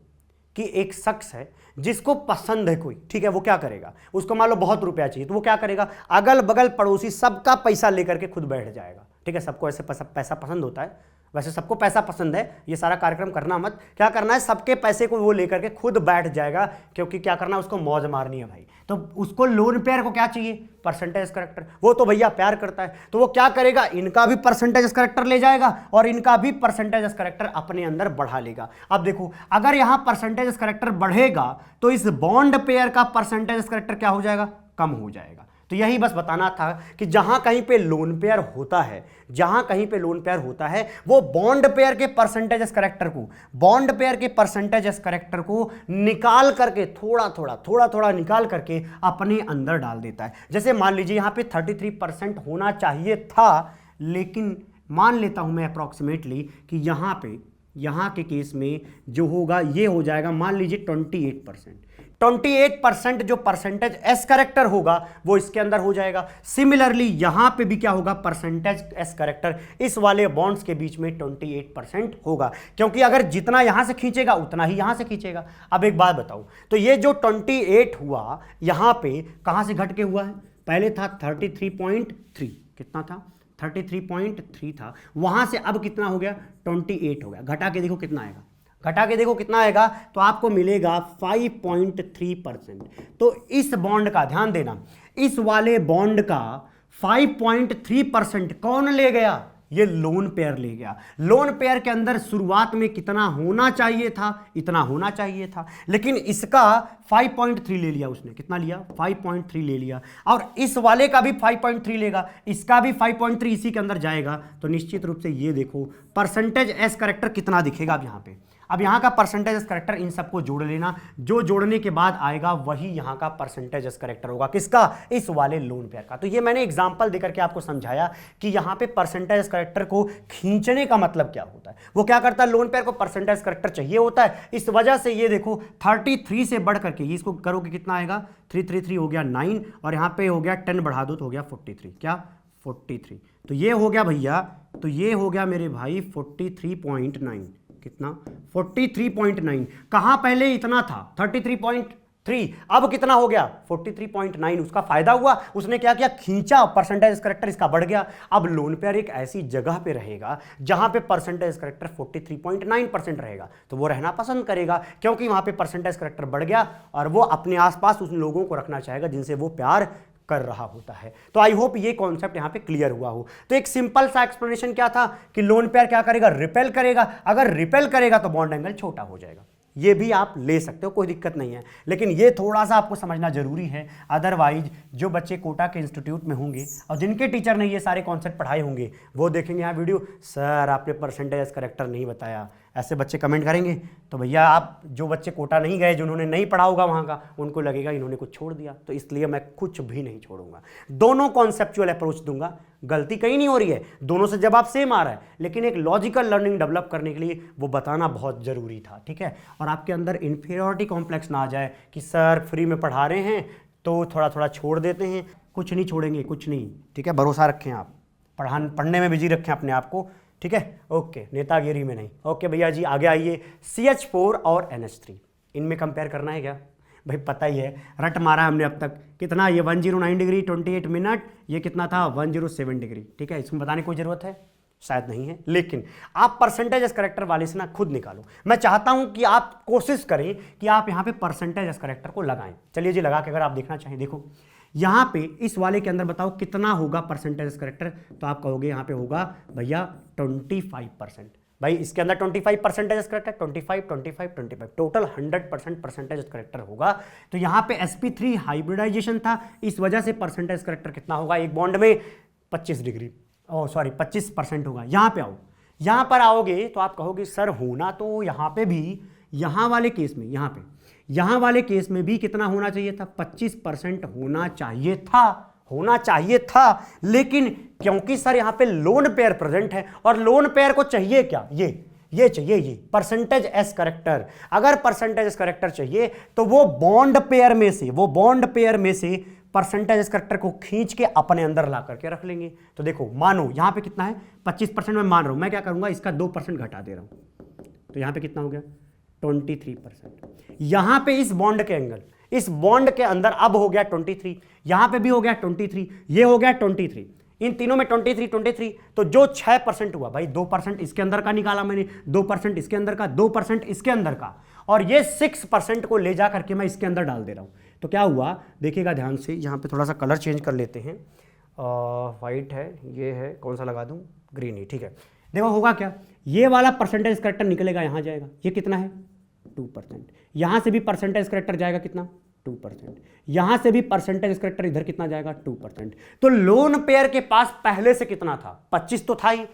कि एक शख्स है जिसको पसंद है कोई, ठीक है, वो क्या करेगा, उसको मान लो बहुत रुपया चाहिए, तो वो क्या करेगा, अगल बगल पड़ोसी सबका पैसा लेकर के खुद बैठ जाएगा। ठीक है, सबको ऐसे पैसा पसंद होता है, वैसे सबको पैसा पसंद है, ये सारा कार्यक्रम करना मत, क्या करना है, सबके पैसे को वो लेकर के खुद बैठ जाएगा, क्योंकि क्या करना है, उसको मौज मारनी है भाई। तो उसको लोन पेयर को क्या चाहिए, परसेंटेज करेक्टर, वो तो भैया प्यार करता है, तो वो क्या करेगा, इनका भी परसेंटेज करेक्टर ले जाएगा और इनका भी परसेंटेज करेक्टर अपने अंदर बढ़ा लेगा। अब देखो, अगर यहां परसेंटेज करेक्टर बढ़ेगा तो इस बॉन्ड पेयर का परसेंटेज करेक्टर क्या हो जाएगा, कम हो जाएगा। तो यही बस बताना था कि जहां कहीं पे लोन पेयर होता है, जहां कहीं पे लोन पेयर होता है, वो बॉन्ड पेयर के परसेंटेज करेक्टर को निकाल करके थोड़ा थोड़ा निकाल करके अपने अंदर डाल देता है। जैसे मान लीजिए यहां पे 33% होना चाहिए था, लेकिन मान लेता हूं मैं अप्रॉक्सीमेटली कि यहां के केस में जो होगा ये हो जाएगा, मान लीजिए 28% जो परसेंटेज एस करेक्टर होगा वो इसके अंदर हो जाएगा। सिमिलरली यहां पे भी क्या होगा, परसेंटेज एस करेक्टर इस वाले बॉन्ड्स के बीच में 28% होगा, क्योंकि अगर जितना यहां से खींचेगा उतना ही यहां से खींचेगा। अब एक बात बताओ, तो ये जो 28 हुआ यहां पे कहां से घट के हुआ है, पहले था 33.3, कितना था, 33.3 था, वहां से अब कितना हो गया, 28 हो गया। घटा के देखो कितना आएगा, तो आपको मिलेगा 5.3%। तो इस बॉन्ड का ध्यान देना, इस वाले बॉन्ड का 5.3% कौन ले गया, ये लोन पेयर ले गया। लोन पेयर के अंदर शुरुआत में कितना होना चाहिए था, इतना होना चाहिए था, लेकिन इसका 5.3 ले लिया उसने, कितना लिया, 5.3 ले लिया, और इस वाले का भी 5.3 लेगा, इसका भी 5.3 इसी के अंदर जाएगा। तो निश्चित रूप से ये देखो परसेंटेज एस करेक्टर कितना दिखेगा अब यहाँ पे। अब यहाँ का परसेंटेज एस करेक्टर इन सबको जोड़ लेना, जो जोड़ने के बाद आएगा वही यहाँ का परसेंटेज एस करेक्टर होगा, किसका, इस वाले लोन पेयर का। तो ये मैंने एग्जांपल देकर के आपको समझाया कि यहाँ पे परसेंटेज एस करेक्टर को खींचने का मतलब क्या होता है। वो क्या करता है, लोन पेयर को परसेंटेज करेक्टर चाहिए होता है, इस वजह से ये देखो 33 से बढ़ करके इसको करोगे कितना आएगा, 333 हो गया 9, और यहाँ पे हो गया 10 बढ़ा दो तो हो गया 43, क्या 43। तो ये हो गया भैया, तो ये हो गया मेरे भाई 43.9, कितना 43.9। कहां पहले इतना था 33.3, अब कितना हो गया 43.9। उसका फायदा हुआ, उसने क्या किया, खींचा, परसेंटेज करेक्टर इसका बढ़ गया। अब लोन पेयर एक ऐसी जगह पे रहेगा जहां पे परसेंटेज करेक्टर 43.9% रहेगा, तो वो रहना पसंद करेगा, क्योंकि वहां पे परसेंटेज करेक्टर बढ़ गया और वो अपने आसपास उन लोगों को रखना चाहेगा जिनसे वो प्यार कर रहा होता है। तो आई होप ये कॉन्सेप्ट यहां पे क्लियर हुआ हो। तो एक सिंपल सा एक्सप्लेनेशन क्या था कि लोन पेयर क्या करेगा, रिपेल करेगा, अगर रिपेल करेगा तो बॉन्ड एंगल छोटा हो जाएगा, ये भी आप ले सकते हो, कोई दिक्कत नहीं है, लेकिन ये थोड़ा सा आपको समझना जरूरी है। अदरवाइज जो बच्चे कोटा के इंस्टीट्यूट में होंगे और जिनके टीचर ने ये सारे कॉन्सेप्ट पढ़ाए होंगे वो देखेंगे यहाँ वीडियो, सर आपने परसेंटेज करेक्टर नहीं बताया, ऐसे बच्चे कमेंट करेंगे। तो भैया आप जो बच्चे कोटा नहीं गए, जिन्होंने नहीं पढ़ा होगा वहाँ का, उनको लगेगा इन्होंने कुछ छोड़ दिया, तो इसलिए मैं कुछ भी नहीं छोड़ूंगा, दोनों कॉन्सेप्चुअल अप्रोच दूंगा। गलती कहीं नहीं हो रही है, दोनों से जवाब सेम आ रहा है, लेकिन एक लॉजिकल लर्निंग डेवलप करने के लिए वो बताना बहुत जरूरी था, ठीक है। और आपके अंदर इंफीरियरिटी कॉम्प्लेक्स ना आ जाए कि सर फ्री में पढ़ा रहे हैं तो थोड़ा थोड़ा छोड़ देते हैं, कुछ नहीं छोड़ेंगे, कुछ नहीं, ठीक है। भरोसा रखें आप, पढ़ने में बिजी रखें अपने आप को, ठीक है। ओके, नेतागिरी में नहीं। ओके भैया जी, आगे आइए। CH4 और NH3 इनमें कंपेयर करना है क्या भाई? पता ही है, रट मारा हमने अब तक। कितना? ये 109 डिग्री 28 मिनट, ये कितना था? 107 डिग्री, ठीक है। इसमें बताने की कोई जरूरत है? शायद नहीं है, लेकिन आप परसेंटेज करेक्टर वाले से ना खुद निकालो। मैं चाहता हूं कि आप कोशिश करें कि आप यहां पे परसेंटेज करेक्टर को लगाएं। चलिए जी, लगा के अगर आप देखना चाहें, देखो यहां पे इस वाले के अंदर बताओ कितना होगा परसेंटेज करेक्टर, तो आप कहोगे यहां पे होगा भैया 25%। भाई इसके अंदर 25 percentage character, 25 total 100% percentage character होगा। तो यहां पे sp3 हाइब्रिडाइजेशन था, इस वजह से परसेंटेज करेक्टर कितना होगा एक बॉन्ड में? 25 डिग्री, ओ सॉरी 25% होगा। यहां पे आओ, यहां पर आओगे तो आप कहोगे सर होना तो यहां पे भी, यहां वाले केस में, यहां वाले केस में भी कितना होना चाहिए था? 25% होना चाहिए था, लेकिन क्योंकि सर यहां पे लोन पेयर प्रेजेंट है और लोन पेयर को चाहिए क्या? ये चाहिए, ये परसेंटेज एस करेक्टर। अगर परसेंटेज एस करेक्टर चाहिए तो वो बॉन्ड पेयर में से परसेंटेज करेक्टर को खींच के अपने अंदर ला करके रख लेंगे। तो देखो, मानो यहां पे कितना है? 25% में मान रहा हूं, मैं क्या करूंगा, इसका 2% घटा दे रहा हूं, तो यहां पे कितना हो गया? 23%। यहां पे इस बॉन्ड के एंगल, इस बॉन्ड के अंदर अब हो गया 23, यहां पे भी हो गया 23, ये हो गया 23, इन तीनों में 23, तो जो 6% हुआ भाई, 2% इसके अंदर का निकाला मैंने, 2% इसके अंदर का, 2% इसके अंदर का, और ये 6% को ले जा करके मैं इसके अंदर डाल दे रहा हूं। तो क्या हुआ देखिएगा ध्यान से, यहां पे थोड़ा सा कलर चेंज कर लेते हैं, वाइट है, ये है, कौन सा लगा दूं? ग्रीन ही, ठीक है। देखो होगा क्या, ये वाला परसेंटेज करेक्टर निकलेगा, यहां जाएगा, ये कितना है? 2%। यहां से भी परसेंटेज करेक्टर जाएगा कितना? 2%। यहां से भी परसेंटेज करेक्टर इधर कितना जाएगा? 2%। तो लोन पेयर के पास पहले से कितना था? 25 तो था ही,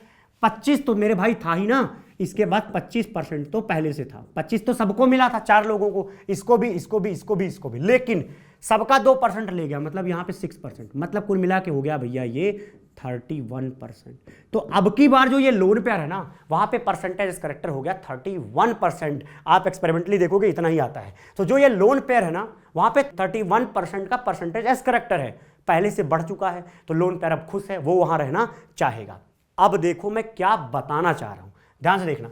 25 तो मेरे भाई था ही ना, इसके बाद 25% तो पहले से था, 25 तो सबको मिला था, 4 लोगों को, इसको भी, लेकिन सबका 2% ले गया, मतलब यहां पे 6%, मतलब कुल मिला के हो गया भैया ये 31%। तो अब की बार जो ये लोन पेयर है ना, वहां पे परसेंटेज करेक्टर हो गया 31%। आप एक्सपेरिमेंटली देखोगे इतना ही आता है। तो जो ये लोन पेयर है ना, वहां पे 31% का परसेंटेज एस करेक्टर है, पहले से बढ़ चुका है, तो लोन पेयर अब खुश है, वो वहां रहना चाहेगा। अब देखो मैं क्या बताना चाह रहा हूं, ध्यान से देखना।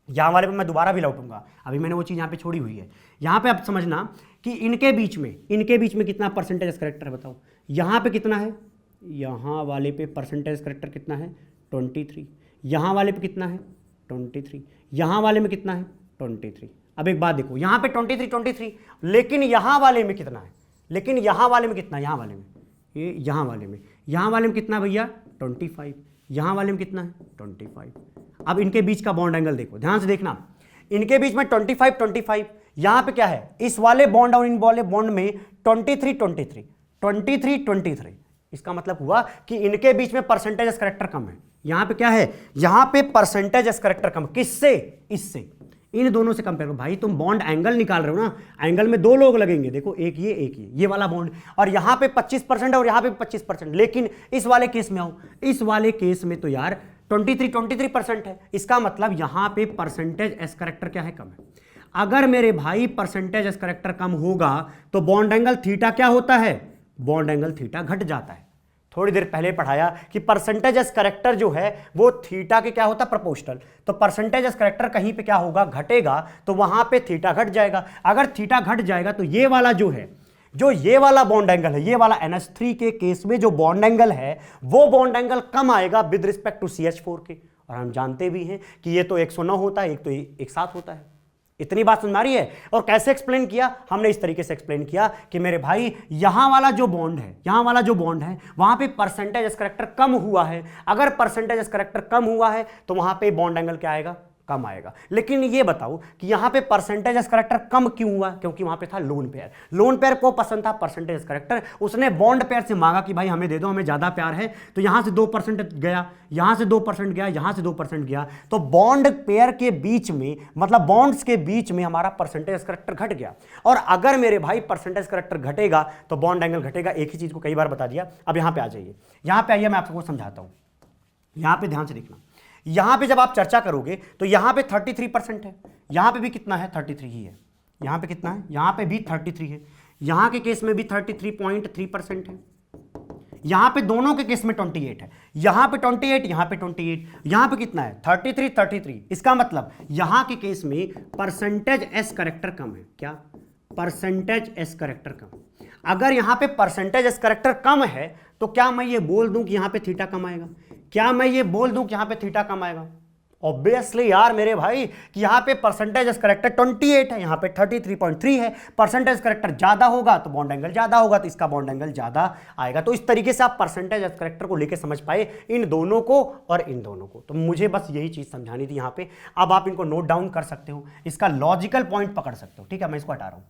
यहां वाले पे मैं दोबारा भी लौटूंगा, अभी मैंने वो चीज यहां पे छोड़ी हुई है। यहां पे अब समझना कि इनके बीच में कितना परसेंटेज करेक्टर है, बताओ। यहां पे कितना है? यहां वाले पे परसेंटेज करेक्टर कितना है? 23। यहां वाले पे कितना है? 23। यहां वाले में कितना है? 23। अब एक बात देखो, यहां पे 23, लेकिन यहां वाले में कितना है? यहां वाले में कितना? यहां वाले में कितना भैया? 25। यहां वाले में कितना है? 25। अब इनके बीच का बॉन्ड एंगल देखो, ध्यान से देखना, इनके बीच में 25, यहां पे क्या है? इस वाले बॉन्ड और इन वाले बॉन्ड में 23, इसका मतलब हुआ कि इनके बीच में परसेंटेज करेक्टर कम है। यहां पे क्या है? यहां पे परसेंटेज करेक्टर कम, किससे? इससे, इन दोनों से कंपेयर करो। भाई तुम बॉन्ड एंगल निकाल रहे हो ना, एंगल में 2 लोग लगेंगे, देखो एक ये वाला बॉन्ड, और यहां पे 25% और यहां पे 25%, लेकिन इस वाले केस में आओ, इस वाले केस में तो यार 23% है, इसका मतलब यहां पे परसेंटेज एस करेक्टर क्या है? कम है। अगर मेरे भाई परसेंटेज एस करेक्टर कम होगा तो बॉन्ड एंगल थीटा क्या होता है? बॉन्ड एंगल थीटा घट जाता है। थोड़ी देर पहले पढ़ाया कि परसेंटेज एस करेक्टर जो है वो थीटा के क्या होता है? प्रोपोर्शनल। तो परसेंटेज एस करेक्टर कहीं पे क्या होगा? घटेगा, तो वहां पे थीटा घट जाएगा। अगर थीटा घट जाएगा तो ये वाला जो है, जो ये वाला बॉन्ड एंगल है, ये वाला NH3 के केस में जो बॉन्ड एंगल है, वो बॉन्ड एंगल कम आएगा विद रिस्पेक्ट टू CH4 के। और हम जानते भी हैं कि ये तो 109 होता है, एक तो 107 होता है। इतनी बात समझ में आ रही है? और कैसे एक्सप्लेन किया हमने? इस तरीके से एक्सप्लेन किया कि मेरे भाई यहां वाला जो बॉन्ड है, वहां पे परसेंटेज करेक्टर कम हुआ है। अगर परसेंटेज करेक्टर कम हुआ है तो वहां पे बॉन्ड एंगल क्या आएगा? कम आएगा। लेकिन ये बताओ कि यहां पे परसेंटेज एस करेक्टर कम क्यों हुआ? क्योंकि वहां पे था लोन पेयर। लोन पेयर को पसंद था परसेंटेज एस करेक्टर, उसने बॉन्ड पेयर से मांगा कि भाई हमें दे दो, हमें ज्यादा प्यार है। तो यहां से 2% गया, यहां से 2% गया, यहां से 2% गया, तो बॉन्ड पेयर के बीच में, मतलब बॉन्ड्स के बीच में हमारा परसेंटेज एस करेक्टर घट गया। और अगर मेरे भाई परसेंटेज करेक्टर घटेगा तो बॉन्ड एंगल घटेगा। एक ही चीज को कई बार बता दिया। अब यहां पे आ जाइए, यहां पे आइए, मैं आपको समझाता हूं। यहां पे ध्यान से देखना, यहां पे जब आप चर्चा करोगे तो यहां पे 33% है, यहां पे भी कितना है? 33 ही है। यहां पे कितना है? यहां पे भी 33 है। यहां के केस में भी 33.3% है। यहां पे दोनों के केस में 28 है। यहां पे 28, यहां पे 28, यहां पे कितना है? 33। इसका मतलब यहां के केस में परसेंटेज एस करेक्टर कम है। क्या? परसेंटेज एस करेक्टर कम। अगर यहां पे परसेंटेज एस करेक्टर कम है तो क्या मैं ये बोल दूं कि यहां पे थीटा कम आएगा? क्या मैं ये बोल दूं कि यहां पे थीटा कम आएगा? ऑब्वियसली यार मेरे भाई, कि यहां पे परसेंटेज एस करेक्टर 28 है, यहां पे 33.3 है। परसेंटेज करेक्टर ज्यादा होगा तो बॉन्ड एंगल ज्यादा होगा, तो इसका बॉन्ड एंगल ज्यादा आएगा। तो इस तरीके से आप परसेंटेज एस करेक्टर को लेके समझ पाए, इन दोनों को और इन दोनों को। तो मुझे बस यही चीज समझानी थी यहां पे। अब आप इनको नोट डाउन कर सकते हो, इसका लॉजिकल पॉइंट पकड़ सकते हो। ठीक है, मैं इसको हटा रहा हूं।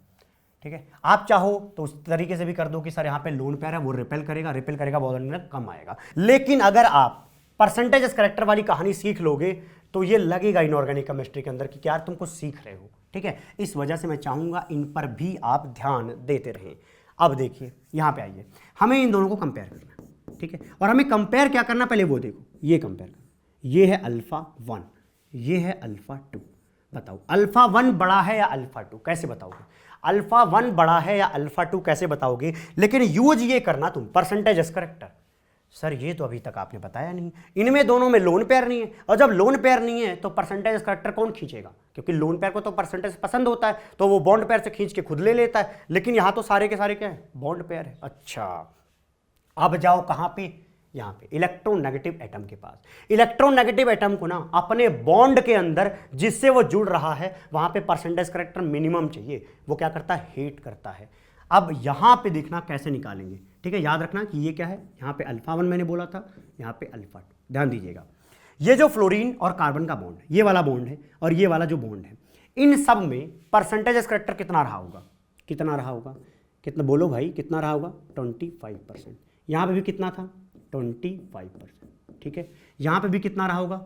ठीक है, आप चाहो तो उस तरीके से भी कर दो कि सर यहाँ पे लोन पेयर है, वो रिपेल करेगा, बॉन्ड एंगल कम आएगा। लेकिन अगर आप परसेंटेज एस करेक्टर वाली कहानी सीख लोगे तो ये लगेगा इनऑर्गेनिक केमिस्ट्री के अंदर कि यार तुम कुछ सीख रहे हो। ठीक है, इस वजह से मैं चाहूंगा इन पर भी आप ध्यान देते रहें। अब देखिए, यहां पे आइए, हमें इन दोनों को कंपेयर करना है। ठीक है, और हमें कंपेयर क्या करना, पहले वो देखो। ये कंपेयर करना, ये है अल्फा 1, ये है अल्फा 2। बताओ अल्फा 1 बड़ा है या अल्फा 2? कैसे बताओगे? अल्फा 1 बड़ा है या अल्फा 2 कैसे बताओगे? लेकिन यूज ये करना तुम परसेंटेज एस करेक्टर। सर ये तो अभी तक आपने बताया नहीं, इनमें दोनों में लोन पेयर नहीं है, और जब लोन पेयर नहीं है तो परसेंटेज करेक्टर कौन खींचेगा? क्योंकि लोन पेयर को तो परसेंटेज पसंद होता है, तो वो बॉन्ड पेयर से खींच के खुद ले लेता है। लेकिन यहां तो सारे के सारे क्या है? बॉन्ड पेयर है। अच्छा, अब जाओ कहां पे? यहां पे इलेक्ट्रोनेगेटिव एटम के पास। इलेक्ट्रोनेगेटिव एटम को ना अपने बॉन्ड के अंदर जिससे वो जुड़ रहा है वहां पे परसेंटेज करेक्टर मिनिमम चाहिए। वो क्या करता है? हेट करता है। अब यहां पे देखना कैसे निकालेंगे। ठीक है, याद रखना कि ये क्या है, यहां पे अल्फा 1 मैंने बोला था, यहां पे अल्फा 2। ध्यान दीजिएगा, ये जो फ्लोरीन और कार्बन का बॉन्ड है, ये वाला बॉन्ड है, और ये वाला जो बॉन्ड है, इन सब में परसेंटेज करेक्टर कितना रहा होगा? कितना रहा होगा? कितना बोलो भाई, कितना रहा होगा? 25%। यहां पे भी कितना था? 25%। ठीक है, यहां पे भी कितना रहा होगा?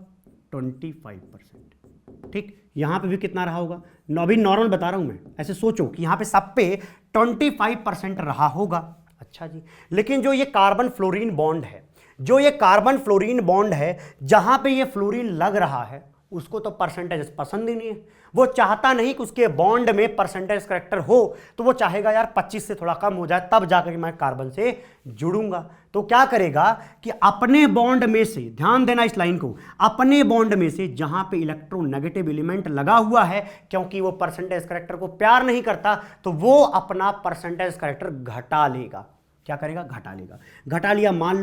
25%। ठीक, यहां पे भी कितना रहा होगा? अभी नॉर्मल बता रहा हूं मैं, ऐसे सोचो कि यहां पे सब पे 25% रहा होगा। अच्छा जी, लेकिन जो ये कार्बन फ्लोरीन बॉन्ड है, जो ये कार्बन फ्लोरीन बॉन्ड है, जहां पे ये फ्लोरीन लग रहा है, उसको तो परसेंटेज पसंद ही नहीं है। वो चाहता नहीं कि उसके बॉन्ड में परसेंटेज करेक्टर हो, तो वो चाहेगा यार 25 से थोड़ा कम हो जाए, तब जाकर मैं कार्बन से जुड़ूंगा। तो क्या करेगा कि अपने बॉन्ड में से, ध्यान देना इस लाइन को, अपने बॉन्ड में से जहां पे इलेक्ट्रोनेगेटिव एलिमेंट लगा हुआ है, क्योंकि वो परसेंटेज करेक्टर को प्यार नहीं करता, तो वो अपना परसेंटेज करेक्टर घटा लेगा। क्या करेगा? घटा लेगा। घटा लिया, मान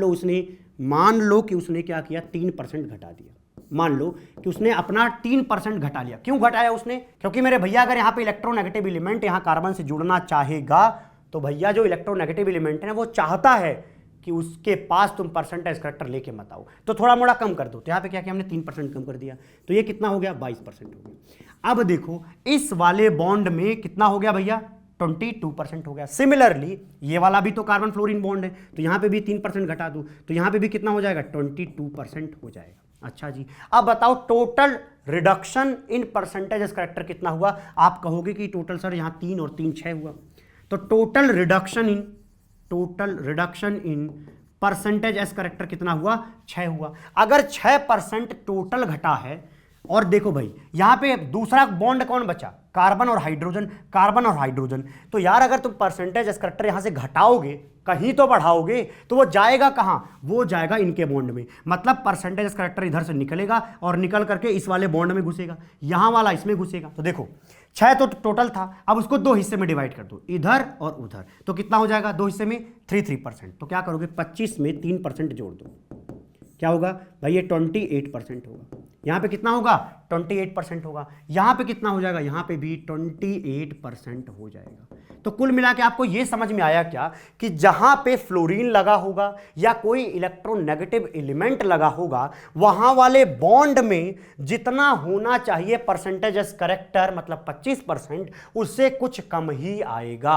लो कि उसने क्या किया? 3% घटा दिया। मान लो कि उसने अपना 3% घटा लिया। क्यों घटाया उसने? क्योंकि मेरे भैया अगर यहां पे इलेक्ट्रोनेगेटिव एलिमेंट यहां कार्बन से जुड़ना चाहेगा, तो भैया जो इलेक्ट्रोनेगेटिव एलिमेंट है ना, वो चाहता है कि उसके पास तुम परसेंटेज करेक्टर लेके मत आओ, तो थोड़ा मोड़ा कम कर दो। तो यहां पे क्या किया हमने? 3% कम कर दिया। तो ये कितना हो गया? 22% हो गया। अब देखो इस वाले बॉन्ड में कितना हो गया भैया? 22% हो गया। सिमिलरली ये वाला भी तो कार्बन फ्लोरीन बॉन्ड है, तो यहां पे भी 3% घटा दूं, तो यहां पे भी कितना हो जाएगा? 22% हो जाएगा। अच्छा जी, अब बताओ total reduction in percentage character कितना हुआ? आप कहोगे कि टोटल सर यहां 3 और 3 6 हुआ। तो total reduction in percentage S character कितना हुआ? 6 हुआ। अगर 6% टोटल घटा है, और देखो भाई यहां पे दूसरा बॉन्ड कौन बचा? कार्बन और हाइड्रोजन। तो यार अगर तुम परसेंटेज एस करेक्टर यहां से घटाओगे, कहीं तो बढ़ाओगे, तो वो जाएगा कहां? वो जाएगा इनके बॉन्ड में। मतलब परसेंटेज करेक्टर इधर से निकलेगा और निकल करके इस वाले बॉन्ड में घुसेगा, यहां वाला इसमें घुसेगा। तो देखो 6 तो टोटल था, अब उसको 2 हिस्से में डिवाइड कर दो, इधर और उधर, तो कितना हो जाएगा? 2 हिस्से में 3%। तो क्या करोगे? 25 में 3% जोड़ दो, क्या होगा भाई? ये 28% होगा। यहां पे कितना होगा? 28% होगा। यहां पे कितना हो जाएगा? यहां पे भी 28% हो जाएगा। तो कुल मिला के आपको यह समझ में आया क्या कि जहां पे फ्लोरीन लगा होगा या कोई इलेक्ट्रोनेगेटिव एलिमेंट लगा होगा वहां वाले बॉन्ड में जितना होना चाहिए परसेंटेज करेक्टर मतलब 25%, उससे कुछ कम ही आएगा।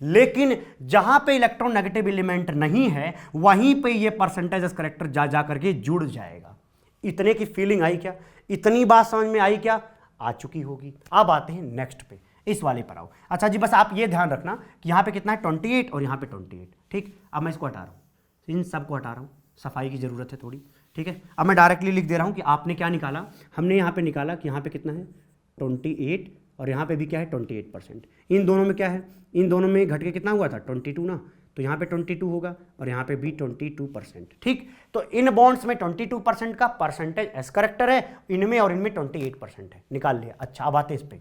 लेकिन जहां पे इलेक्ट्रोनेगेटिव एलिमेंट नहीं है वहीं पे ये परसेंटेज करेक्टर जा करके जुड़ जाएगा। इतने की फीलिंग आई क्या? इतनी बात समझ में आई क्या? आ चुकी होगी। अब आते हैं नेक्स्ट पे, इस वाले पर आओ। अच्छा जी, बस आप ये ध्यान रखना कि यहाँ पे कितना है 28 और यहाँ पे 28। ठीक, अब मैं इसको हटा रहा हूँ, इन सबको हटा रहा हूँ, सफाई की ज़रूरत है थोड़ी। ठीक है, अब मैं डायरेक्टली लिख दे रहा हूँ कि आपने क्या निकाला। हमने यहाँ पे निकाला कि यहाँ पे कितना है 28 और यहाँ पे भी क्या है 28%। इन दोनों में क्या है, इन दोनों में घट के कितना हुआ था 22 ना, तो यहाँ पे 22 होगा और यहाँ पे भी 22%। ठीक, तो इन बॉन्ड्स में 22% का परसेंटेज एस करेक्टर है, इनमें और इनमें 28% है, निकाल लिया। अच्छा, अब आते हैं इस पे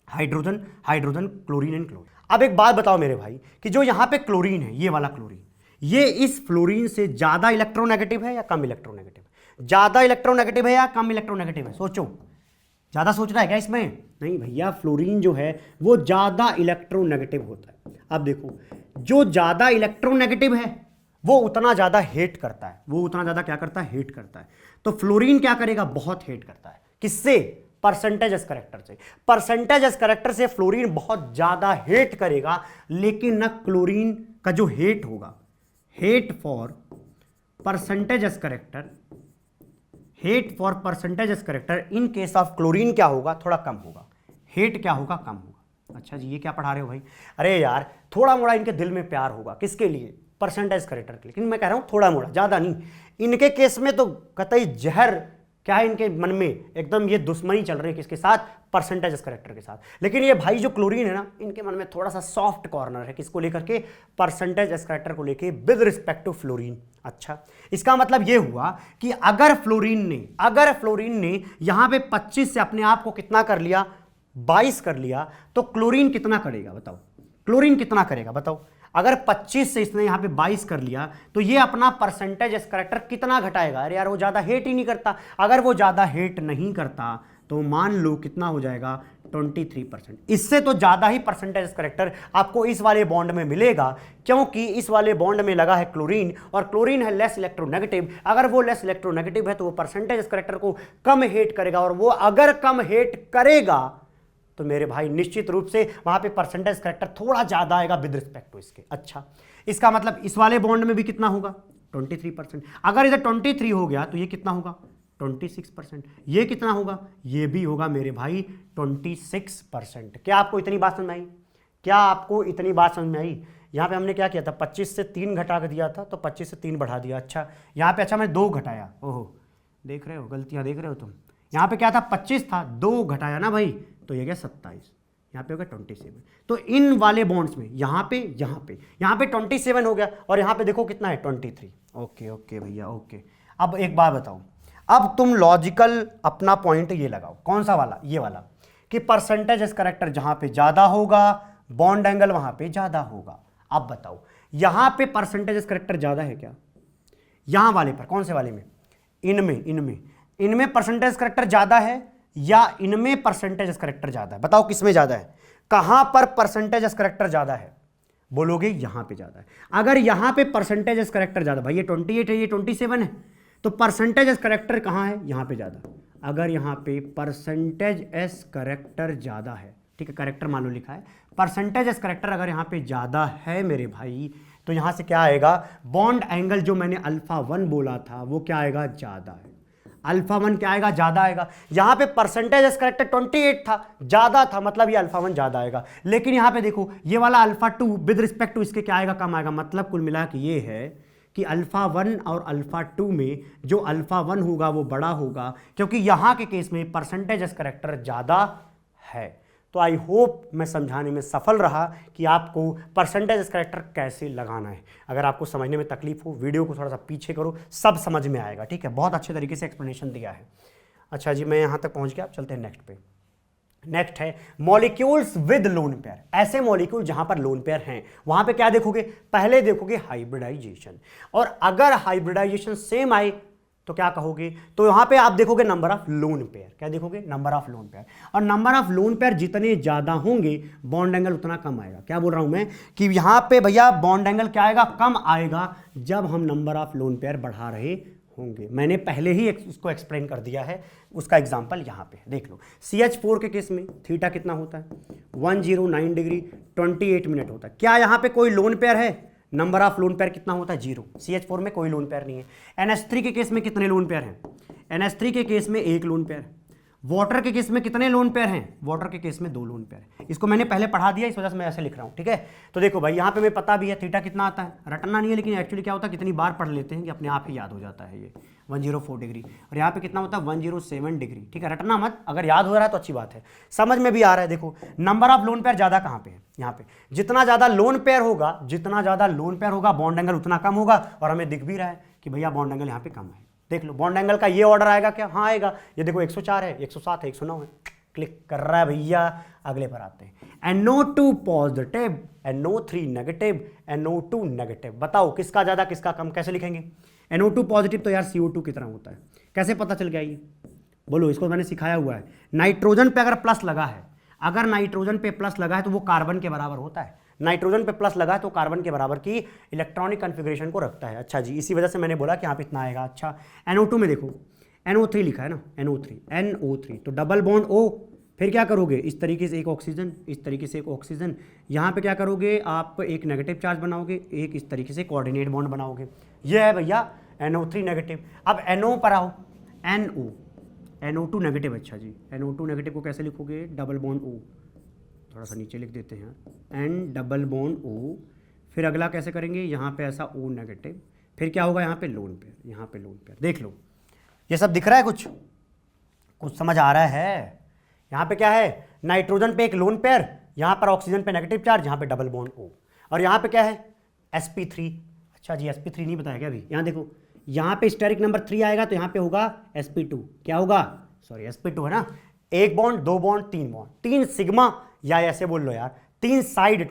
hydrogen, hydrogen, chlorine and chlorine. अब एक बात बताओ मेरे भाई कि जो यहाँ पे क्लोरीन है, ये वाला क्लोरीन, ये इस फ्लोरीन से ज्यादा इलेक्ट्रोनेगेटिव है या कम इलेक्ट्रोनेगेटिव है? ज्यादा इलेक्ट्रोनेगेटिव है या कम इलेक्ट्रोनेगेटिव है? सोचो, ज्यादा सोचना है क्या इसमें? नहीं भैया, फ्लोरीन जो है वो ज्यादा इलेक्ट्रोनेगेटिव होता है। अब देखो, जो ज्यादा इलेक्ट्रोनेगेटिव है वो उतना ज्यादा हेट करता है, वो उतना ज्यादा क्या करता है? हेट करता है। तो फ्लोरीन क्या करेगा? बहुत हेट करता है। किससे? परसेंटेज करेक्टर से। परसेंटेज करेक्टर से फ्लोरीन बहुत ज्यादा हेट करेगा, लेकिन न क्लोरीन का जो हेट होगा, hate for percentage character, hate for percentage character in case of chlorine क्या होगा? थोड़ा कम होगा। हेट क्या होगा? कम होगा। अच्छा जी, ये क्या पढ़ा रहे हो भाई? अरे यार, थोड़ा मोड़ा इनके दिल में प्यार होगा। किसके लिए? परसेंटेज करेक्टर के लिए। लेकिन मैं कह रहा हूं थोड़ा मोड़ा, ज्यादा नहीं। इनके केस में तो कतई जहर क्या है, इनके मन में एकदम ये दुश्मनी चल रही है। किसके साथ? परसेंटेज करेक्टर के साथ। लेकिन ये भाई जो क्लोरीन है ना, इनके मन में थोड़ा सा सॉफ्ट कॉर्नर है। किसको लेकर के? परसेंटेज करेक्टर को लेके विद रिस्पेक्ट टू फ्लोरीन। अच्छा, इसका मतलब ये हुआ कि अगर फ्लोरीन ने यहां पे 25 से अपने आप को कितना कर लिया? 22 कर लिया, तो क्लोरीन कितना करेगा बताओ? क्लोरीन कितना करेगा बताओ? अगर 25 से इसने यहां पे 22 कर लिया तो ये अपना परसेंटेज करेक्टर कितना घटाएगा? अरे यार, वो ज्यादा हेट ही नहीं करता। अगर वो ज्यादा हेट नहीं करता तो मान लो कितना हो जाएगा? 23%। इससे तो ज्यादा ही परसेंटेज करेक्टर आपको इस वाले बॉन्ड में मिलेगा, क्योंकि इस वाले बॉन्ड में लगा है क्लोरीन और क्लोरीन है लेस इलेक्ट्रोनेगेटिव। अगर वो लेस इलेक्ट्रोनेगेटिव है तो वो परसेंटेज करेक्टर को कम हेट करेगा, और वो अगर कम हेट करेगा तो मेरे भाई निश्चित रूप से वहां पे परसेंटेज करेक्टर थोड़ा ज्यादा आएगा विद रिस्पेक्ट टू इसके। अच्छा, इसका मतलब इस वाले बॉन्ड में भी कितना होगा? 23%। अगर इधर 23 हो गया तो ये कितना होगा? 26%। ये कितना होगा? ये भी होगा मेरे भाई 26%। क्या आपको इतनी बात समझ में आई? क्या आपको इतनी बात समझ में आई? यहाँ पे हमने क्या किया था? 25 से 3 घटा दिया था, तो 25 से 3 बढ़ा दिया। अच्छा, यहाँ पे अच्छा मैं 2 घटाया। ओहो, देख रहे हो, गलतियां देख रहे हो तुम। यहाँ पे क्या था? 25 था, 2 घटाया ना भाई, तो ये गया 27, यहाँ पे हो गया 27। तो इन वाले बॉन्ड्स में यहाँ पे 27 हो गया, और यहाँ पे देखो कितना है? 23। ओके ओके भैया, ओके। अब एक बात बताओ, अब तुम लॉजिकल अपना पॉइंट ये लगाओ। कौन सा वाला? ये वाला, कि परसेंटेज करेक्टर जहाँ पे ज़्यादा होगा बॉन्ड एंगल वहाँ पे ज़्यादा होगा। अब बताओ, यहाँ पे परसेंटेज करेक्टर ज़्यादा है क्या? यहाँ वाले पर, कौन से वाले में? इनमें परसेंटेज करेक्टर ज़्यादा है या इनमें परसेंटेज करेक्टर ज्यादा है? बताओ किसमें ज्यादा है? कहां पर परसेंटेज करेक्टर ज्यादा है? बोलोगे यहां पे ज्यादा है। अगर यहां पे परसेंटेज करेक्टर ज्यादा, भाई ये 28 है, ये 27 है, तो परसेंटेज करेक्टर कहां है? यहां पे ज्यादा। अगर यहां पे परसेंटेज एस करेक्टर ज्यादा है, ठीक है, करेक्टर मान लो लिखा है, परसेंटेज एस करेक्टर अगर यहां पे ज्यादा है मेरे भाई, तो यहां से क्या आएगा? बॉन्ड एंगल जो मैंने अल्फा 1 बोला था वो क्या आएगा? ज्यादा है। अल्फा 1 क्या आएगा? ज्यादा आएगा। यहां पे परसेंटेज करेक्टर 28 था, ज्यादा था, मतलब ये अल्फा 1 ज्यादा आएगा। लेकिन यहां पे देखो, ये वाला अल्फा 2 विद रिस्पेक्ट टू इसके क्या आएगा? कम आएगा। मतलब कुल मिला के ये है कि अल्फा 1 और अल्फा 2 में जो अल्फा 1 होगा वो बड़ा होगा, क्योंकि यहां के केस में परसेंटेज करेक्टर ज्यादा है। तो आई होप मैं समझाने में सफल रहा कि आपको परसेंटेज करेक्टर कैसे लगाना है। अगर आपको समझने में तकलीफ हो, वीडियो को थोड़ा सा पीछे करो, सब समझ में आएगा। ठीक है, बहुत अच्छे तरीके से एक्सप्लेनेशन दिया है। अच्छा जी, मैं यहाँ तक पहुँच गया। अब चलते हैं नेक्स्ट पे। नेक्स्ट है मॉलिक्यूल्स विद लोन पेयर। ऐसे मॉलिक्यूल जहाँ पर लोन पेयर हैं, वहाँ पे क्या देखोगे? पहले देखोगे हाइब्रिडाइजेशन, और अगर हाइब्रिडाइजेशन सेम आए तो क्या कहोगे, तो यहां पे आप देखोगे नंबर ऑफ लोन पेयर, क्या देखोगे, नंबर ऑफ लोन पेयर, और नंबर ऑफ लोन पेयर जितने ज्यादा होंगे बॉन्ड एंगल उतना कम आएगा। क्या बोल रहा हूं मैं कि यहां पे भैया बॉन्ड एंगल क्या आएगा, कम आएगा जब हम नंबर ऑफ लोन पेयर बढ़ा रहे होंगे। मैंने पहले ही इसको एक्सप्लेन कर दिया है, उसका एग्जांपल यहां पे देख लो। CH4 के केस में थीटा कितना होता है, 109 डिग्री 28 मिनट होता है। क्या यहां पे कोई लोन पेयर है, नंबर ऑफ लोन पेयर कितना होता है, 0। CH4 में कोई लोन पेयर नहीं है। NH3 के केस में कितने लोन पेयर हैं, NH3 के केस में 1 लोन पेयर। वाटर के केस में कितने लोन पेयर हैं, वाटर के केस में 2 लोन पेयर है। इसको मैंने पहले पढ़ा दिया, इस वजह से मैं ऐसे लिख रहा हूं, ठीक है। तो देखो भाई यहाँ पे मैं पता भी है थीटा कितना आता है, रटना नहीं है, लेकिन एक्चुअली क्या होता है कितनी बार पढ़ लेते हैं कि अपने आप ही याद हो जाता है। ये 104 डिग्री और यहाँ पे कितना होता है 107 डिग्री, ठीक है। रटना मत, अगर याद हो रहा है तो अच्छी बात है, समझ में भी आ रहा है। देखो नंबर ऑफ लोन पेयर ज्यादा कहाँ पे है, यहाँ पे। जितना ज्यादा लोन पेयर होगा, जितना ज्यादा लोन पेयर होगा बॉन्ड एंगल उतना कम होगा, और हमें दिख भी रहा है कि भैया बॉन्ड एंगल यहाँ पे कम है। देख लो बॉन्ड एंगल का ये ऑर्डर आएगा क्या, हाँ आएगा। ये देखो 104 है, 107 है, 109 है, क्लिक कर रहा है भैया। अगले पर आते हैं, NO2 positive, NO3 negative, NO2 negative. बताओ किसका ज्यादा किसका कम, कैसे लिखेंगे। NO2 पॉजिटिव तो यार CO2 की तरह होता है, कैसे पता चल गया ये, बोलो। इसको मैंने सिखाया हुआ है। नाइट्रोजन पे अगर प्लस लगा है, अगर नाइट्रोजन पे प्लस लगा है तो वो कार्बन के बराबर होता है। नाइट्रोजन पे प्लस लगा है तो कार्बन के बराबर की इलेक्ट्रॉनिक कन्फिग्रेशन को रखता है। अच्छा जी, इसी वजह से मैंने बोला कि यहाँ पे इतना आएगा। अच्छा NO2 में देखो NO3 लिखा है ना, NO3 तो डबल बॉन्ड O, फिर क्या करोगे, इस तरीके से एक ऑक्सीजन, इस तरीके से एक ऑक्सीजन, यहाँ पे क्या करोगे आप एक नेगेटिव चार्ज बनाओगे, एक इस तरीके से कोऑर्डिनेट बॉन्ड बनाओगे। ये है भैया NO3 नेगेटिव। अब NO पर आओ, NO2 नेगेटिव। अच्छा जी, NO2 नेगेटिव को कैसे लिखोगे, डबल बॉन्ड O, थोड़ा सा नीचे लिख देते हैं, N डबल बॉन्ड O। फिर अगला कैसे करेंगे, यहाँ पे ऐसा O नेगेटिव, फिर क्या होगा यहाँ पे लोन पेयर, यहाँ पे लोन पेयर। देख लो ये सब दिख रहा है, कुछ समझ आ रहा है। यहाँ पे क्या है, नाइट्रोजन पे एक लोन पेयर, यहाँ पर ऑक्सीजन पे नेगेटिव चार्ज, यहाँ पे डबल बॉन्ड O, और यहाँ पे क्या है sp3। अच्छा जी, sp3 नहीं बताया क्या अभी, यहाँ देखो यहाँ पे स्टेरिक नंबर 3 आएगा तो यहाँ पे होगा sp2। क्या होगा, सॉरी sp2 है ना, एक बॉन्ड, दो बॉन्ड, तीन बॉन्ड, 3 सिग्मा, या ऐसे बोल लो यार 3 साइड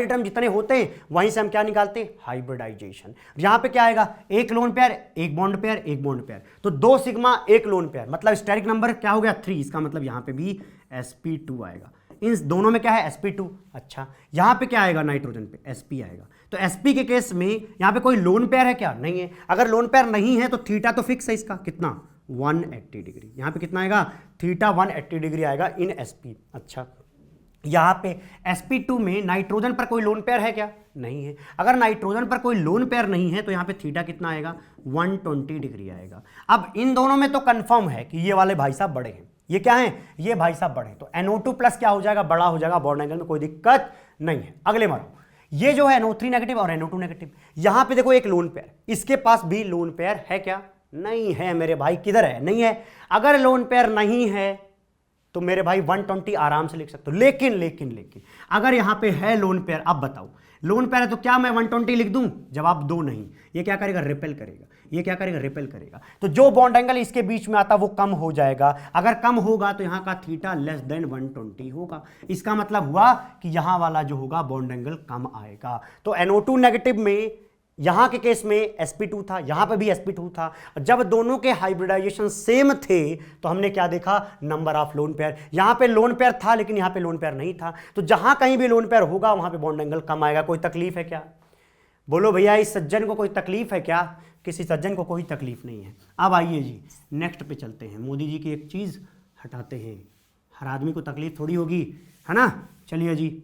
टर्म जितने होते हैं वहीं से हम क्या निकालते हैं, हाइब्रिडाइजेशन। यहाँ पे क्या आएगा, एक लोन पेयर, एक बॉन्ड पेयर, एक बॉन्ड पेयर, तो 2 सिग्मा एक लोन पेयर, मतलब स्टेरिक नंबर क्या हो गया 3। इसका मतलब यहाँ पे भी sp2 आएगा, इन दोनों में क्या है sp2। अच्छा यहाँ पे क्या आएगा, नाइट्रोजन पे sp आएगा। तो sp के केस में यहाँ पे कोई लोन पेयर है क्या, नहीं है। अगर लोन पेयर नहीं है तो थीटा तो फिक्स है इसका, कितना 180 डिग्री। यहाँ पे कितना आएगा, थीटा 180 डिग्री आएगा इन sp। अच्छा यहाँ पे sp2 में नाइट्रोजन पर कोई लोन पेयर है क्या, नहीं है। अगर नाइट्रोजन पर कोई लोन पेयर नहीं है तो यहाँ पे थीटा कितना आएगा, 120 डिग्री आएगा। अब इन दोनों में तो कंफर्म है कि ये वाले भाई साहब बड़े हैं, ये क्या हैं, ये भाई साहब बड़े हैं, तो NO2 प्लस क्या हो जाएगा, बड़ा हो जाएगा, बॉन्ड एंगल में कोई दिक्कत नहीं है। अगले मारो, ये जो है NO3 नेगेटिव और NO2 नेगेटिव, यहाँ पे देखो एक लोन पेयर, इसके पास भी लोन पेयर है क्या, नहीं है मेरे भाई, किधर है, नहीं है। अगर लोन पेयर नहीं है तो मेरे भाई 120 आराम से लिख सकते हो। लेकिन अगर यहां पे है लोन पेयर, अब बताओ लोन पेयर है तो क्या मैं 120 लिख दूं, जवाब दो नहीं। ये क्या करेगा, रिपेल करेगा, ये क्या करेगा, रिपेल करेगा। तो जो बॉन्ड एंगल इसके बीच में आता वो कम हो जाएगा। अगर कम होगा तो यहां का थीटा लेस देन 120 होगा। इसका मतलब हुआ कि यहां वाला जो होगा बॉन्ड एंगल कम आएगा। तो NO2 नेगेटिव में यहां के केस में sp2 था, यहां पे भी sp2 था। जब दोनों के हाइब्रिडाइजेशन सेम थे तो हमने क्या देखा, नंबर ऑफ लोन पेयर। यहां पे लोन पेयर था लेकिन यहां पे लोन पेयर नहीं था। तो जहां कहीं भी लोन पेयर होगा वहां पे बॉन्ड एंगल कम आएगा। कोई तकलीफ है क्या, बोलो भैया इस सज्जन को कोई तकलीफ है क्या, किसी सज्जन को कोई तकलीफ नहीं है। अब आइए जी नेक्स्ट पे चलते हैं। मोदी जी की एक चीज हटाते हैं, हर आदमी को तकलीफ थोड़ी होगी, है ना। चलिए जी,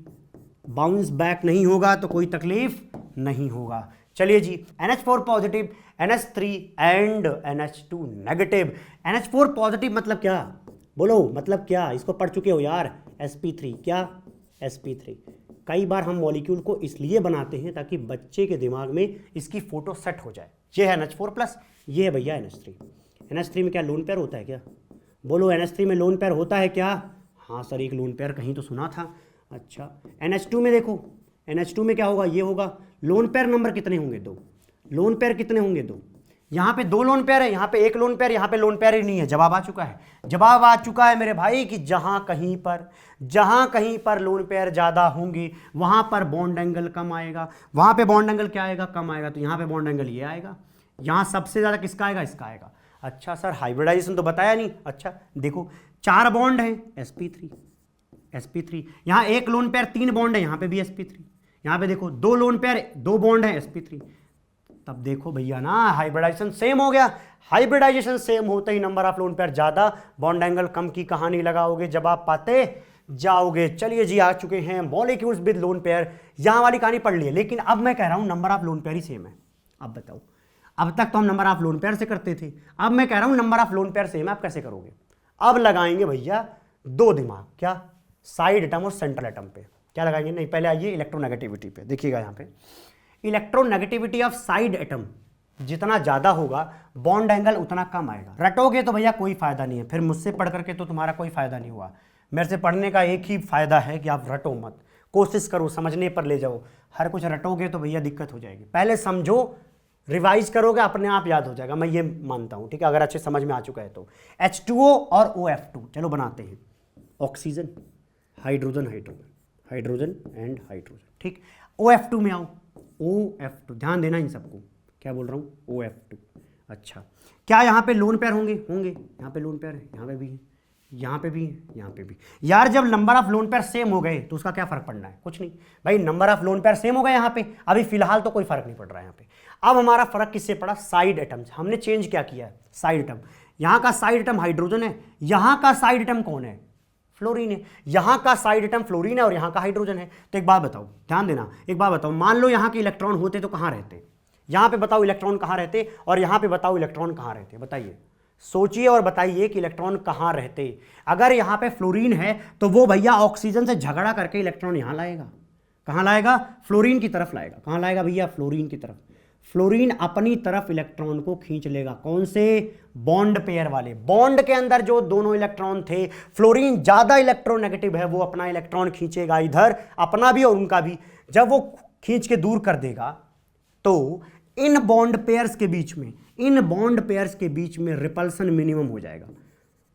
बाउंस बैक नहीं होगा तो कोई तकलीफ नहीं होगा। चलिए जी, NH4 positive, NH3 and NH2 negative. NH4 positive मतलब क्या, बोलो मतलब क्या, इसको पढ़ चुके हो यार, sp3। क्या sp3। कई बार हम मॉलिक्यूल को इसलिए बनाते हैं ताकि बच्चे के दिमाग में इसकी फोटो सेट हो जाए। ये है NH4 प्लस, ये है भैया NH3। NH3 में क्या लोन पेयर होता है क्या, बोलो NH3 में लोन पेयर होता है क्या, हाँ सर एक लोन पेयर कहीं तो सुना था। अच्छा NH2 में देखो, NH2 में क्या होगा, ये होगा। लोन पेयर नंबर कितने होंगे, 2। लोन पेयर कितने होंगे, 2। यहाँ पे 2 लोन पेयर है, यहाँ पे 1 लोन पेयर, यहाँ पे लोन पेयर ही नहीं है। जवाब आ चुका है, जवाब आ चुका है मेरे भाई कि जहां कहीं पर लोन पेयर ज्यादा होंगे वहां पर बॉन्ड एंगल कम आएगा। वहां पे बॉन्ड एंगल क्या आएगा, कम आएगा। तो यहाँ पे बॉन्ड एंगल ये आएगा। यहाँ सबसे ज्यादा किसका आएगा, इसका आएगा। अच्छा सर हाइब्रिडाइजेशन तो बताया नहीं। अच्छा देखो 4 बॉन्ड है sp3 यहाँ एक लोन पेयर 3 बॉन्ड है, यहाँ पे भी sp3, यहाँ पे देखो 2 लोन पेयर 2 बॉन्ड है sp3। तब देखो भैया ना हाइब्रिडाइजेशन सेम हो गया। हाइब्रिडाइजेशन सेम होते ही नंबर ऑफ लोन पेयर ज्यादा, बॉन्ड एंगल कम की कहानी लगाओगे, जवाब पाते जाओगे। चलिए जी आ चुके हैं मॉलिक्यूल्स विद लोन पेयर, यहां वाली कहानी पढ़ ली है, लेकिन अब मैं कह रहा हूं number of lone pair he same है। अब बताओ, अब तक तो हम नंबर ऑफ लोन पेयर से करते थे, अब मैं कह रहा हूं number of lone pair same है, आप कैसे करोगे? अब लगाएंगे भैया 2 दिमाग, क्या? साइड एटम और सेंट्रल एटम पे। क्या लगाएंगे? नहीं पहले आइए इलेक्ट्रोनेगेटिविटी पे, देखिएगा यहाँ पे इलेक्ट्रोनेगेटिविटी ऑफ साइड एटम जितना ज्यादा होगा बॉन्ड एंगल उतना कम आएगा। रटोगे तो भैया कोई फायदा नहीं है, फिर मुझसे पढ़ करके तो तुम्हारा कोई फायदा नहीं हुआ। मेरे से पढ़ने का एक ही फायदा है कि आप रटो मत, कोशिश करो समझने पर ले जाओ। हर कुछ रटोगे तो भैया दिक्कत हो जाएगी। पहले समझो, रिवाइज करोगे अपने आप याद हो जाएगा, मैं ये मानता हूं। ठीक है, अगर अच्छे समझ में आ चुका है तो। H2O और OF2 चलो बनाते हैं। Oxygen hydrogen hydrogen hydrogen and hydrogen. ठीक, OF2 में आओ। OF2 ध्यान देना इन सबको, क्या बोल रहा हूँ? OF2। अच्छा क्या यहाँ पे लोन पेयर होंगे? होंगे, यहाँ पे लोन पेयर है, यहाँ पे भी है, यहाँ पे भी है, यहाँ पे भी। यार जब number of lone pair same हो गए तो उसका क्या फर्क पड़ना है? कुछ नहीं भाई, number of lone pair same हो गए यहाँ पे, अभी फिलहाल तो कोई फर्क नहीं पड़ रहा है यहाँ पे। अब हमारा फर्क किससे पड़ा? Side atom. हमने चेंज क्या किया है? Side atom. यहाँ का साइड एटम हाइड्रोजन है, यहाँ का साइड एटम कौन है? फ्लोरीन है। यहाँ का साइड एटम फ्लोरीन है और यहाँ का हाइड्रोजन है। तो एक बात बताओ, ध्यान देना, एक बात बताओ, मान लो यहाँ के इलेक्ट्रॉन होते तो कहाँ रहते? यहाँ पे बताओ इलेक्ट्रॉन कहाँ रहते, और यहाँ पे बताओ इलेक्ट्रॉन कहाँ रहते? बताइए, सोचिए और बताइए कि इलेक्ट्रॉन कहाँ रहते। अगर यहाँ पे फ्लोरीन है तो वो भैया ऑक्सीजन से झगड़ा करके इलेक्ट्रॉन यहाँ लाएगा। कहाँ लाएगा? फ्लोरीन की तरफ लाएगा। कहाँ लाएगा भैया? फ्लोरीन की तरफ। फ्लोरीन अपनी तरफ इलेक्ट्रॉन को खींच लेगा। कौन से? बॉन्ड पेयर वाले। बॉन्ड के अंदर जो दोनों इलेक्ट्रॉन थे, फ्लोरीन ज्यादा इलेक्ट्रोनेगेटिव है, वो अपना इलेक्ट्रॉन खींचेगा इधर, अपना भी और उनका भी। जब वो खींच के दूर कर देगा तो इन बॉन्ड पेयर्स के बीच में, इन बॉन्ड पेयर्स के बीच में रिपल्सन मिनिमम हो जाएगा।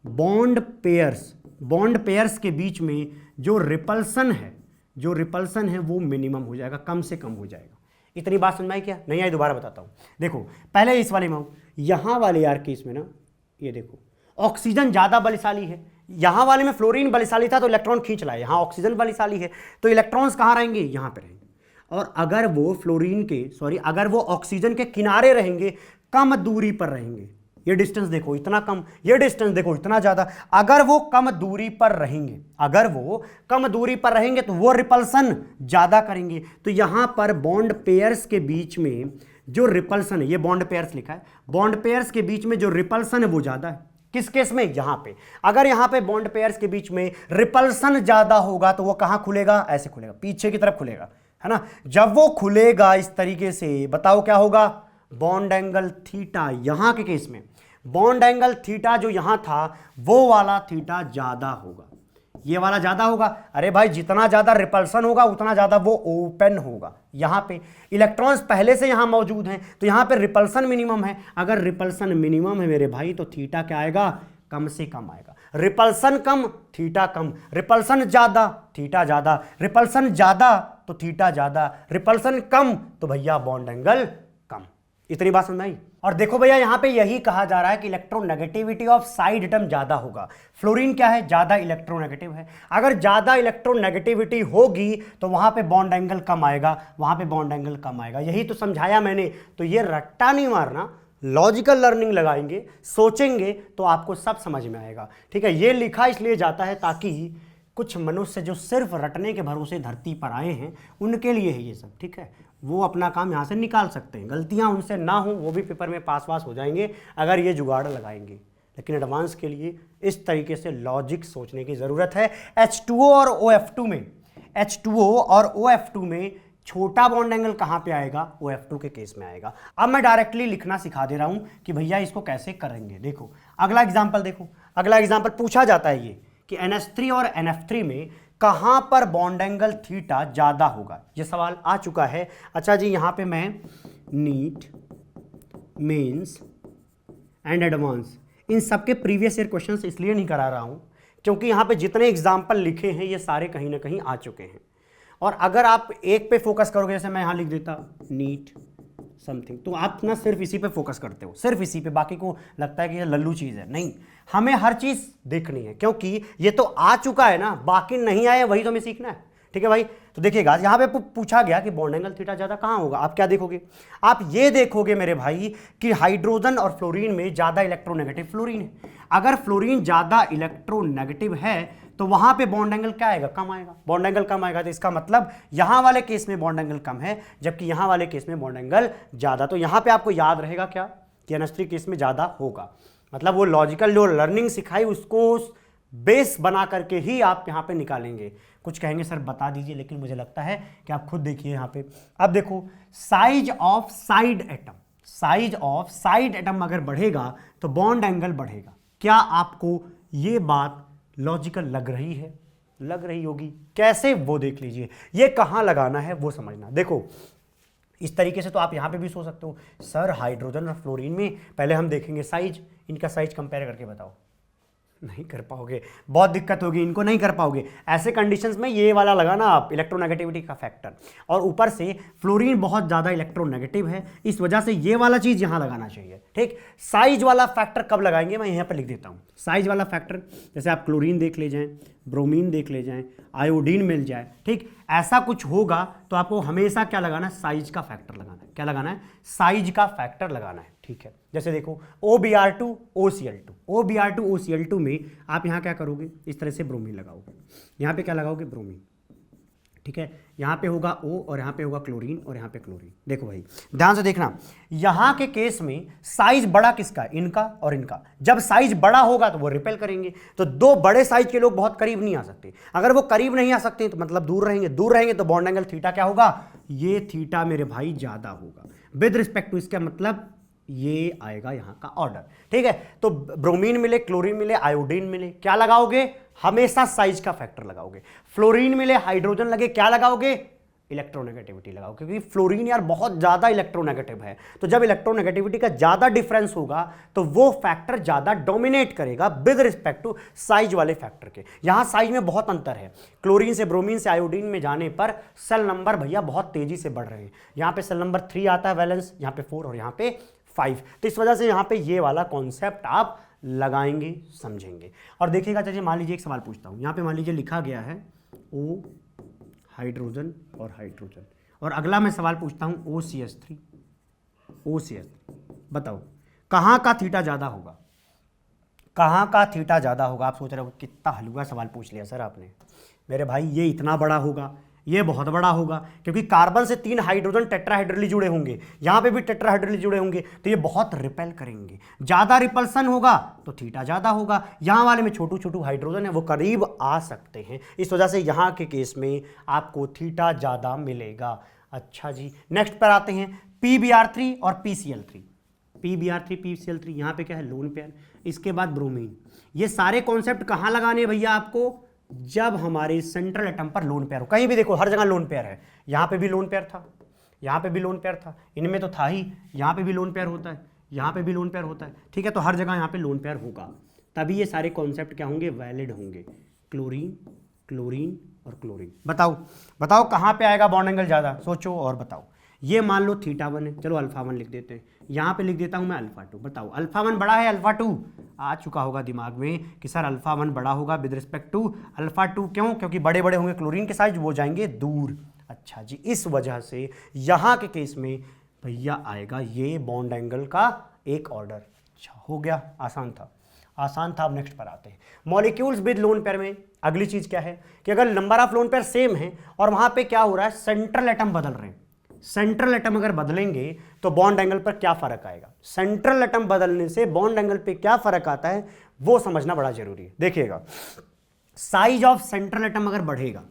बॉन्ड पेयर्स के बीच में जो रिपल्सन है वो मिनिमम हो जाएगा, कम से कम हो जाएगा। इतनी बात समझ में आई क्या? नहीं आई? दोबारा बताता हूं। देखो पहले इस वाले में, यहां वाले यार केस में ना, ये देखो ऑक्सीजन ज्यादा बलशाली है, यहां वाले में फ्लोरीन बलशाली था तो इलेक्ट्रॉन खींच लाए, यहां ऑक्सीजन बलशाली है तो इलेक्ट्रॉन्स कहां रहेंगे? यहां पे रहेंगे। और अगर वो ऑक्सीजन के किनारे रहेंगे, कम दूरी पर रहेंगे, ये डिस्टेंस देखो इतना कम, ये डिस्टेंस देखो इतना ज्यादा, अगर वो कम दूरी पर रहेंगे तो वो रिपल्सन ज्यादा करेंगे। तो यहां पर बॉन्ड पेयर्स के बीच में जो रिपल्सन है, ये बॉन्ड पेयर्स लिखा है, बॉन्ड पेयर्स के बीच में जो रिपल्सन है वो ज्यादा है। किस केस में? यहां पे। अगर यहां पे बॉन्ड पेयर्स के बीच में रिपल्सन ज्यादा होगा तो वो कहां खुलेगा? ऐसे खुलेगा, पीछे की तरफ खुलेगा, है ना। जब वो खुलेगा इस तरीके से, बताओ क्या होगा? बॉन्ड एंगल थीटा, यहां के केस में बॉन्ड एंगल थीटा जो यहां था वो वाला थीटा ज्यादा होगा, ये वाला ज्यादा होगा। अरे भाई जितना ज्यादा रिपल्सन होगा उतना ज्यादा वो ओपन होगा। यहां पे इलेक्ट्रॉन्स पहले से यहां मौजूद हैं तो यहां पे रिपल्सन मिनिमम है। अगर रिपल्सन मिनिमम है मेरे भाई तो थीटा क्या आएगा? कम से कम आएगा। रिपल्सन कम, थीटा कम, रिपल्सन ज्यादा, थीटा ज्यादा, रिपल्सन ज्यादा तो थीटा ज्यादा, रिपल्सन कम तो भैया बॉन्ड एंगल कम। इतनी बात समझ में आई? और देखो भैया यहां पे यही कहा जा रहा है कि इलेक्ट्रोनेगेटिविटी ऑफ साइड एटम ज्यादा होगा। फ्लोरीन क्या है? ज्यादा इलेक्ट्रोनेगेटिव है। अगर ज्यादा इलेक्ट्रोनेगेटिविटी होगी तो वहां पे बॉन्ड एंगल कम आएगा, वहां पे बॉन्ड एंगल कम आएगा। यही तो समझाया मैंने। तो ये रट्टा नहीं मारना, लॉजिकल लर्निंग लगाएंगे, सोचेंगे तो आपको सब समझ में आएगा। ठीक है, ये लिखा इसलिए जाता है ताकि कुछ मनुष्य जो सिर्फ रटने के भरोसे धरती पर आए हैं उनके लिए है ये सब। ठीक है, वो अपना काम यहाँ से निकाल सकते हैं, गलतियाँ उनसे ना हो, वो भी पेपर में पास हो जाएंगे अगर ये जुगाड़ लगाएंगे। लेकिन एडवांस के लिए इस तरीके से लॉजिक सोचने की ज़रूरत है। H2O और OF2 में छोटा बॉन्ड एंगल कहाँ पे आएगा? OF2 के केस में आएगा। अब मैं डायरेक्टली लिखना सिखा दे रहा हूँ कि भैया इसको कैसे करेंगे। देखो अगला एग्जाम्पल देखो, अगला एग्जाम्पल पूछा जाता है ये कि NH3 और NF3 में कहां पर बॉन्ड एंगल थीटा ज्यादा होगा, ये सवाल आ चुका है। अच्छा जी, यहां पे मैं नीट, मेंस एंड एडवांस इन सबके प्रीवियस ईयर क्वेश्चंस इसलिए नहीं करा रहा हूं क्योंकि यहां पे जितने एग्जाम्पल लिखे हैं ये सारे कहीं ना कहीं आ चुके हैं। और अगर आप एक पे फोकस करोगे, जैसे मैं यहां लिख देता नीट समथिंग। तो आप ना सिर्फ इसी पे फोकस करते हो, सिर्फ इसी पे, बाकी को लगता है कि ये लल्लू चीज़ है। नहीं, हमें हर चीज़ देखनी है, क्योंकि ये तो आ चुका है ना, बाकी नहीं आया वही तो हमें सीखना है। ठीक है भाई, तो देखिएगा यहाँ पे पूछा गया कि बॉन्ड एंगल थीटा ज़्यादा कहाँ होगा। आप क्या देखोगे, आप ये देखोगे मेरे भाई कि हाइड्रोजन और फ्लोरीन में ज़्यादा इलेक्ट्रोनेगेटिव फ्लोरीन है। अगर फ्लोरीन ज़्यादा इलेक्ट्रोनेगेटिव है तो वहाँ पे बॉन्ड एंगल क्या आएगा, कम आएगा। बॉन्ड एंगल कम आएगा तो इसका मतलब यहाँ वाले केस में बॉन्ड एंगल कम है, जबकि यहाँ वाले केस में बॉन्ड एंगल ज़्यादा। तो यहाँ पे आपको याद रहेगा क्या कि NH3 केस में ज़्यादा होगा। मतलब वो लॉजिकल जो लर्निंग सिखाई उसको बेस बना करके ही आप यहाँ पे निकालेंगे। कुछ कहेंगे सर बता दीजिए, लेकिन मुझे लगता है कि आप खुद देखिए यहाँ पे। अब देखो size of side atom, size of side atom अगर बढ़ेगा तो बॉन्ड एंगल बढ़ेगा। क्या आपको ये बात लॉजिकल लग रही है? लग रही होगी। कैसे, वो देख लीजिए। ये कहाँ लगाना है वो समझना। देखो इस तरीके से तो आप यहाँ पे भी सोच सकते हो, सर हाइड्रोजन और फ्लोरीन में पहले हम देखेंगे साइज, इनका साइज कंपेयर करके बताओ। नहीं कर पाओगे, बहुत दिक्कत होगी, इनको नहीं कर पाओगे। ऐसे कंडीशंस में ये वाला लगाना आप, इलेक्ट्रोनेगेटिविटी का फैक्टर, और ऊपर से फ्लोरीन बहुत ज़्यादा इलेक्ट्रोनेगेटिव है, इस वजह से ये वाला चीज़ यहाँ लगाना चाहिए। ठीक, साइज वाला फैक्टर कब लगाएंगे मैं यहाँ पर लिख देता हूँ। साइज वाला फैक्टर जैसे आप क्लोरीन देख ले जाएं, ब्रोमीन देख ले जाएं, आयोडीन मिल जाए, ठीक, ऐसा कुछ होगा तो आपको हमेशा क्या लगाना है, साइज का फैक्टर लगाना है। क्या लगाना है, साइज का फैक्टर लगाना है। ठीक है, जैसे देखो OBr2 OCl2, OBr2 OCl2 में आप यहाँ क्या करोगे, इस तरह से ब्रोमीन लगाओगे, यहाँ पे क्या लगाओगे, ब्रोमीन। ठीक है, यहाँ पे होगा O और यहाँ पे होगा क्लोरीन और यहाँ पे क्लोरीन। देखो भाई ध्यान से देखना, यहाँ के केस में साइज बड़ा किसका है, इनका और इनका। जब साइज बड़ा होगा तो वो रिपेल करेंगे, तो दो बड़े साइज के लोग बहुत करीब नहीं आ सकते। अगर वो करीब नहीं आ सकते तो मतलब दूर रहेंगे, दूर रहेंगे तो बॉन्ड एंगल थीटा क्या होगा, ये थीटा मेरे भाई ज़्यादा होगा विद रिस्पेक्ट टू इसका मतलब ये आएगा यहाँ का ऑर्डर। ठीक है, तो ब्रोमीन मिले, क्लोरीन मिले, आयोडीन मिले, क्या लगाओगे, हमेशा साइज का फैक्टर लगाओगे। फ्लोरीन मिले, हाइड्रोजन लगे, क्या लगाओगे, इलेक्ट्रोनेगेटिविटी लगाओ, क्योंकि फ्लोरीन यार बहुत ज्यादा इलेक्ट्रोनेगेटिव है। तो जब इलेक्ट्रोनेगेटिविटी का ज्यादा डिफरेंस होगा तो वो फैक्टर ज्यादा डोमिनेट करेगा विद रिस्पेक्ट टू साइज वाले फैक्टर के। यहां साइज में बहुत अंतर है, क्लोरीन से ब्रोमीन से आयोडीन में जाने पर सेल नंबर भैया बहुत तेजी से बढ़ रहे हैं। यहां पे सेल नंबर 3 आता है वैलेंस, यहां पे 4 और यहां पे 5। तो इस वजह से यहां पे ये वाला कॉन्सेप्ट आप लगाएंगे, समझेंगे। और देखिएगा, चलिए मान लीजिए एक सवाल पूछता हूं, यहां पे मान लीजिए लिखा गया है O हाइड्रोजन और हाइड्रोजन, और अगला मैं सवाल पूछता हूं OCH3, बताओ कहां का थीटा ज्यादा होगा, कहां का थीटा ज्यादा होगा। आप सोच रहे हो कितना हलवा सवाल पूछ लिया सर आपने। मेरे भाई ये इतना बड़ा होगा, ये बहुत बड़ा होगा, क्योंकि कार्बन से 3 हाइड्रोजन टेट्राहाइड्रली जुड़े होंगे, यहां पे भी टेट्राहाइड्रली जुड़े होंगे, तो ये बहुत रिपेल करेंगे। ज्यादा रिपल्सन होगा तो थीटा ज्यादा होगा। यहां वाले में छोटू छोटू हाइड्रोजन है, वो करीब आ सकते हैं, इस वजह से यहां के केस में आपको थीटा ज्यादा मिलेगा। अच्छा जी, नेक्स्ट पर आते हैं PBr3 और PCl3। PBr3 PCl3 यहां पे क्या है, लोन पेयर, इसके बाद ब्रोमीन। ये सारे कॉन्सेप्ट कहां लगाने हैं भैया आपको, जब हमारे सेंट्रल एटम पर लोन पेयर हो। कहीं भी देखो हर जगह लोन पेयर है, यहां पे भी लोन पेयर था, यहां पे भी लोन पेयर था, इनमें तो था ही, यहां पे भी लोन पेयर होता है, यहां पे भी लोन पेयर होता है। ठीक है, तो हर जगह यहां पे लोन पेयर होगा, तभी ये सारे कॉन्सेप्ट क्या होंगे, वैलिड होंगे। क्लोरीन, क्लोरीन और क्लोरीन। बताओ बताओ कहां पे आएगा बॉन्ड एंगल ज्यादा, सोचो और बताओ। ये मान लो θ1 है, चलो α1 लिख देते हैं, यहाँ पे लिख देता हूँ मैं α2। बताओ α1 बड़ा है, α2 आ चुका होगा दिमाग में कि सर α1 बड़ा होगा विद रिस्पेक्ट टू α2। क्यों, क्योंकि बड़े बड़े होंगे क्लोरीन के साइज, वो जाएंगे दूर। अच्छा जी, इस वजह से यहाँ के केस में भैया आएगा ये बॉन्ड एंगल का एक ऑर्डर। अच्छा हो गया, आसान था, आसान था। अब नेक्स्ट पर आते हैं, मॉलिक्यूल्स विद लोन पेयर में अगली चीज क्या है कि अगर number of lone pair same है और वहां पे क्या हो रहा है, सेंट्रल एटम बदल रहे हैं। सेंट्रल एटम अगर बदलेंगे तो बॉन्ड एंगल पर क्या फर्क आएगा, सेंट्रल एटम बदलने से बॉन्ड एंगल पे क्या फर्क आता है वो समझना बड़ा जरूरी है। देखिएगा, साइज ऑफ सेंट्रल एटम अगर बढ़ेगा,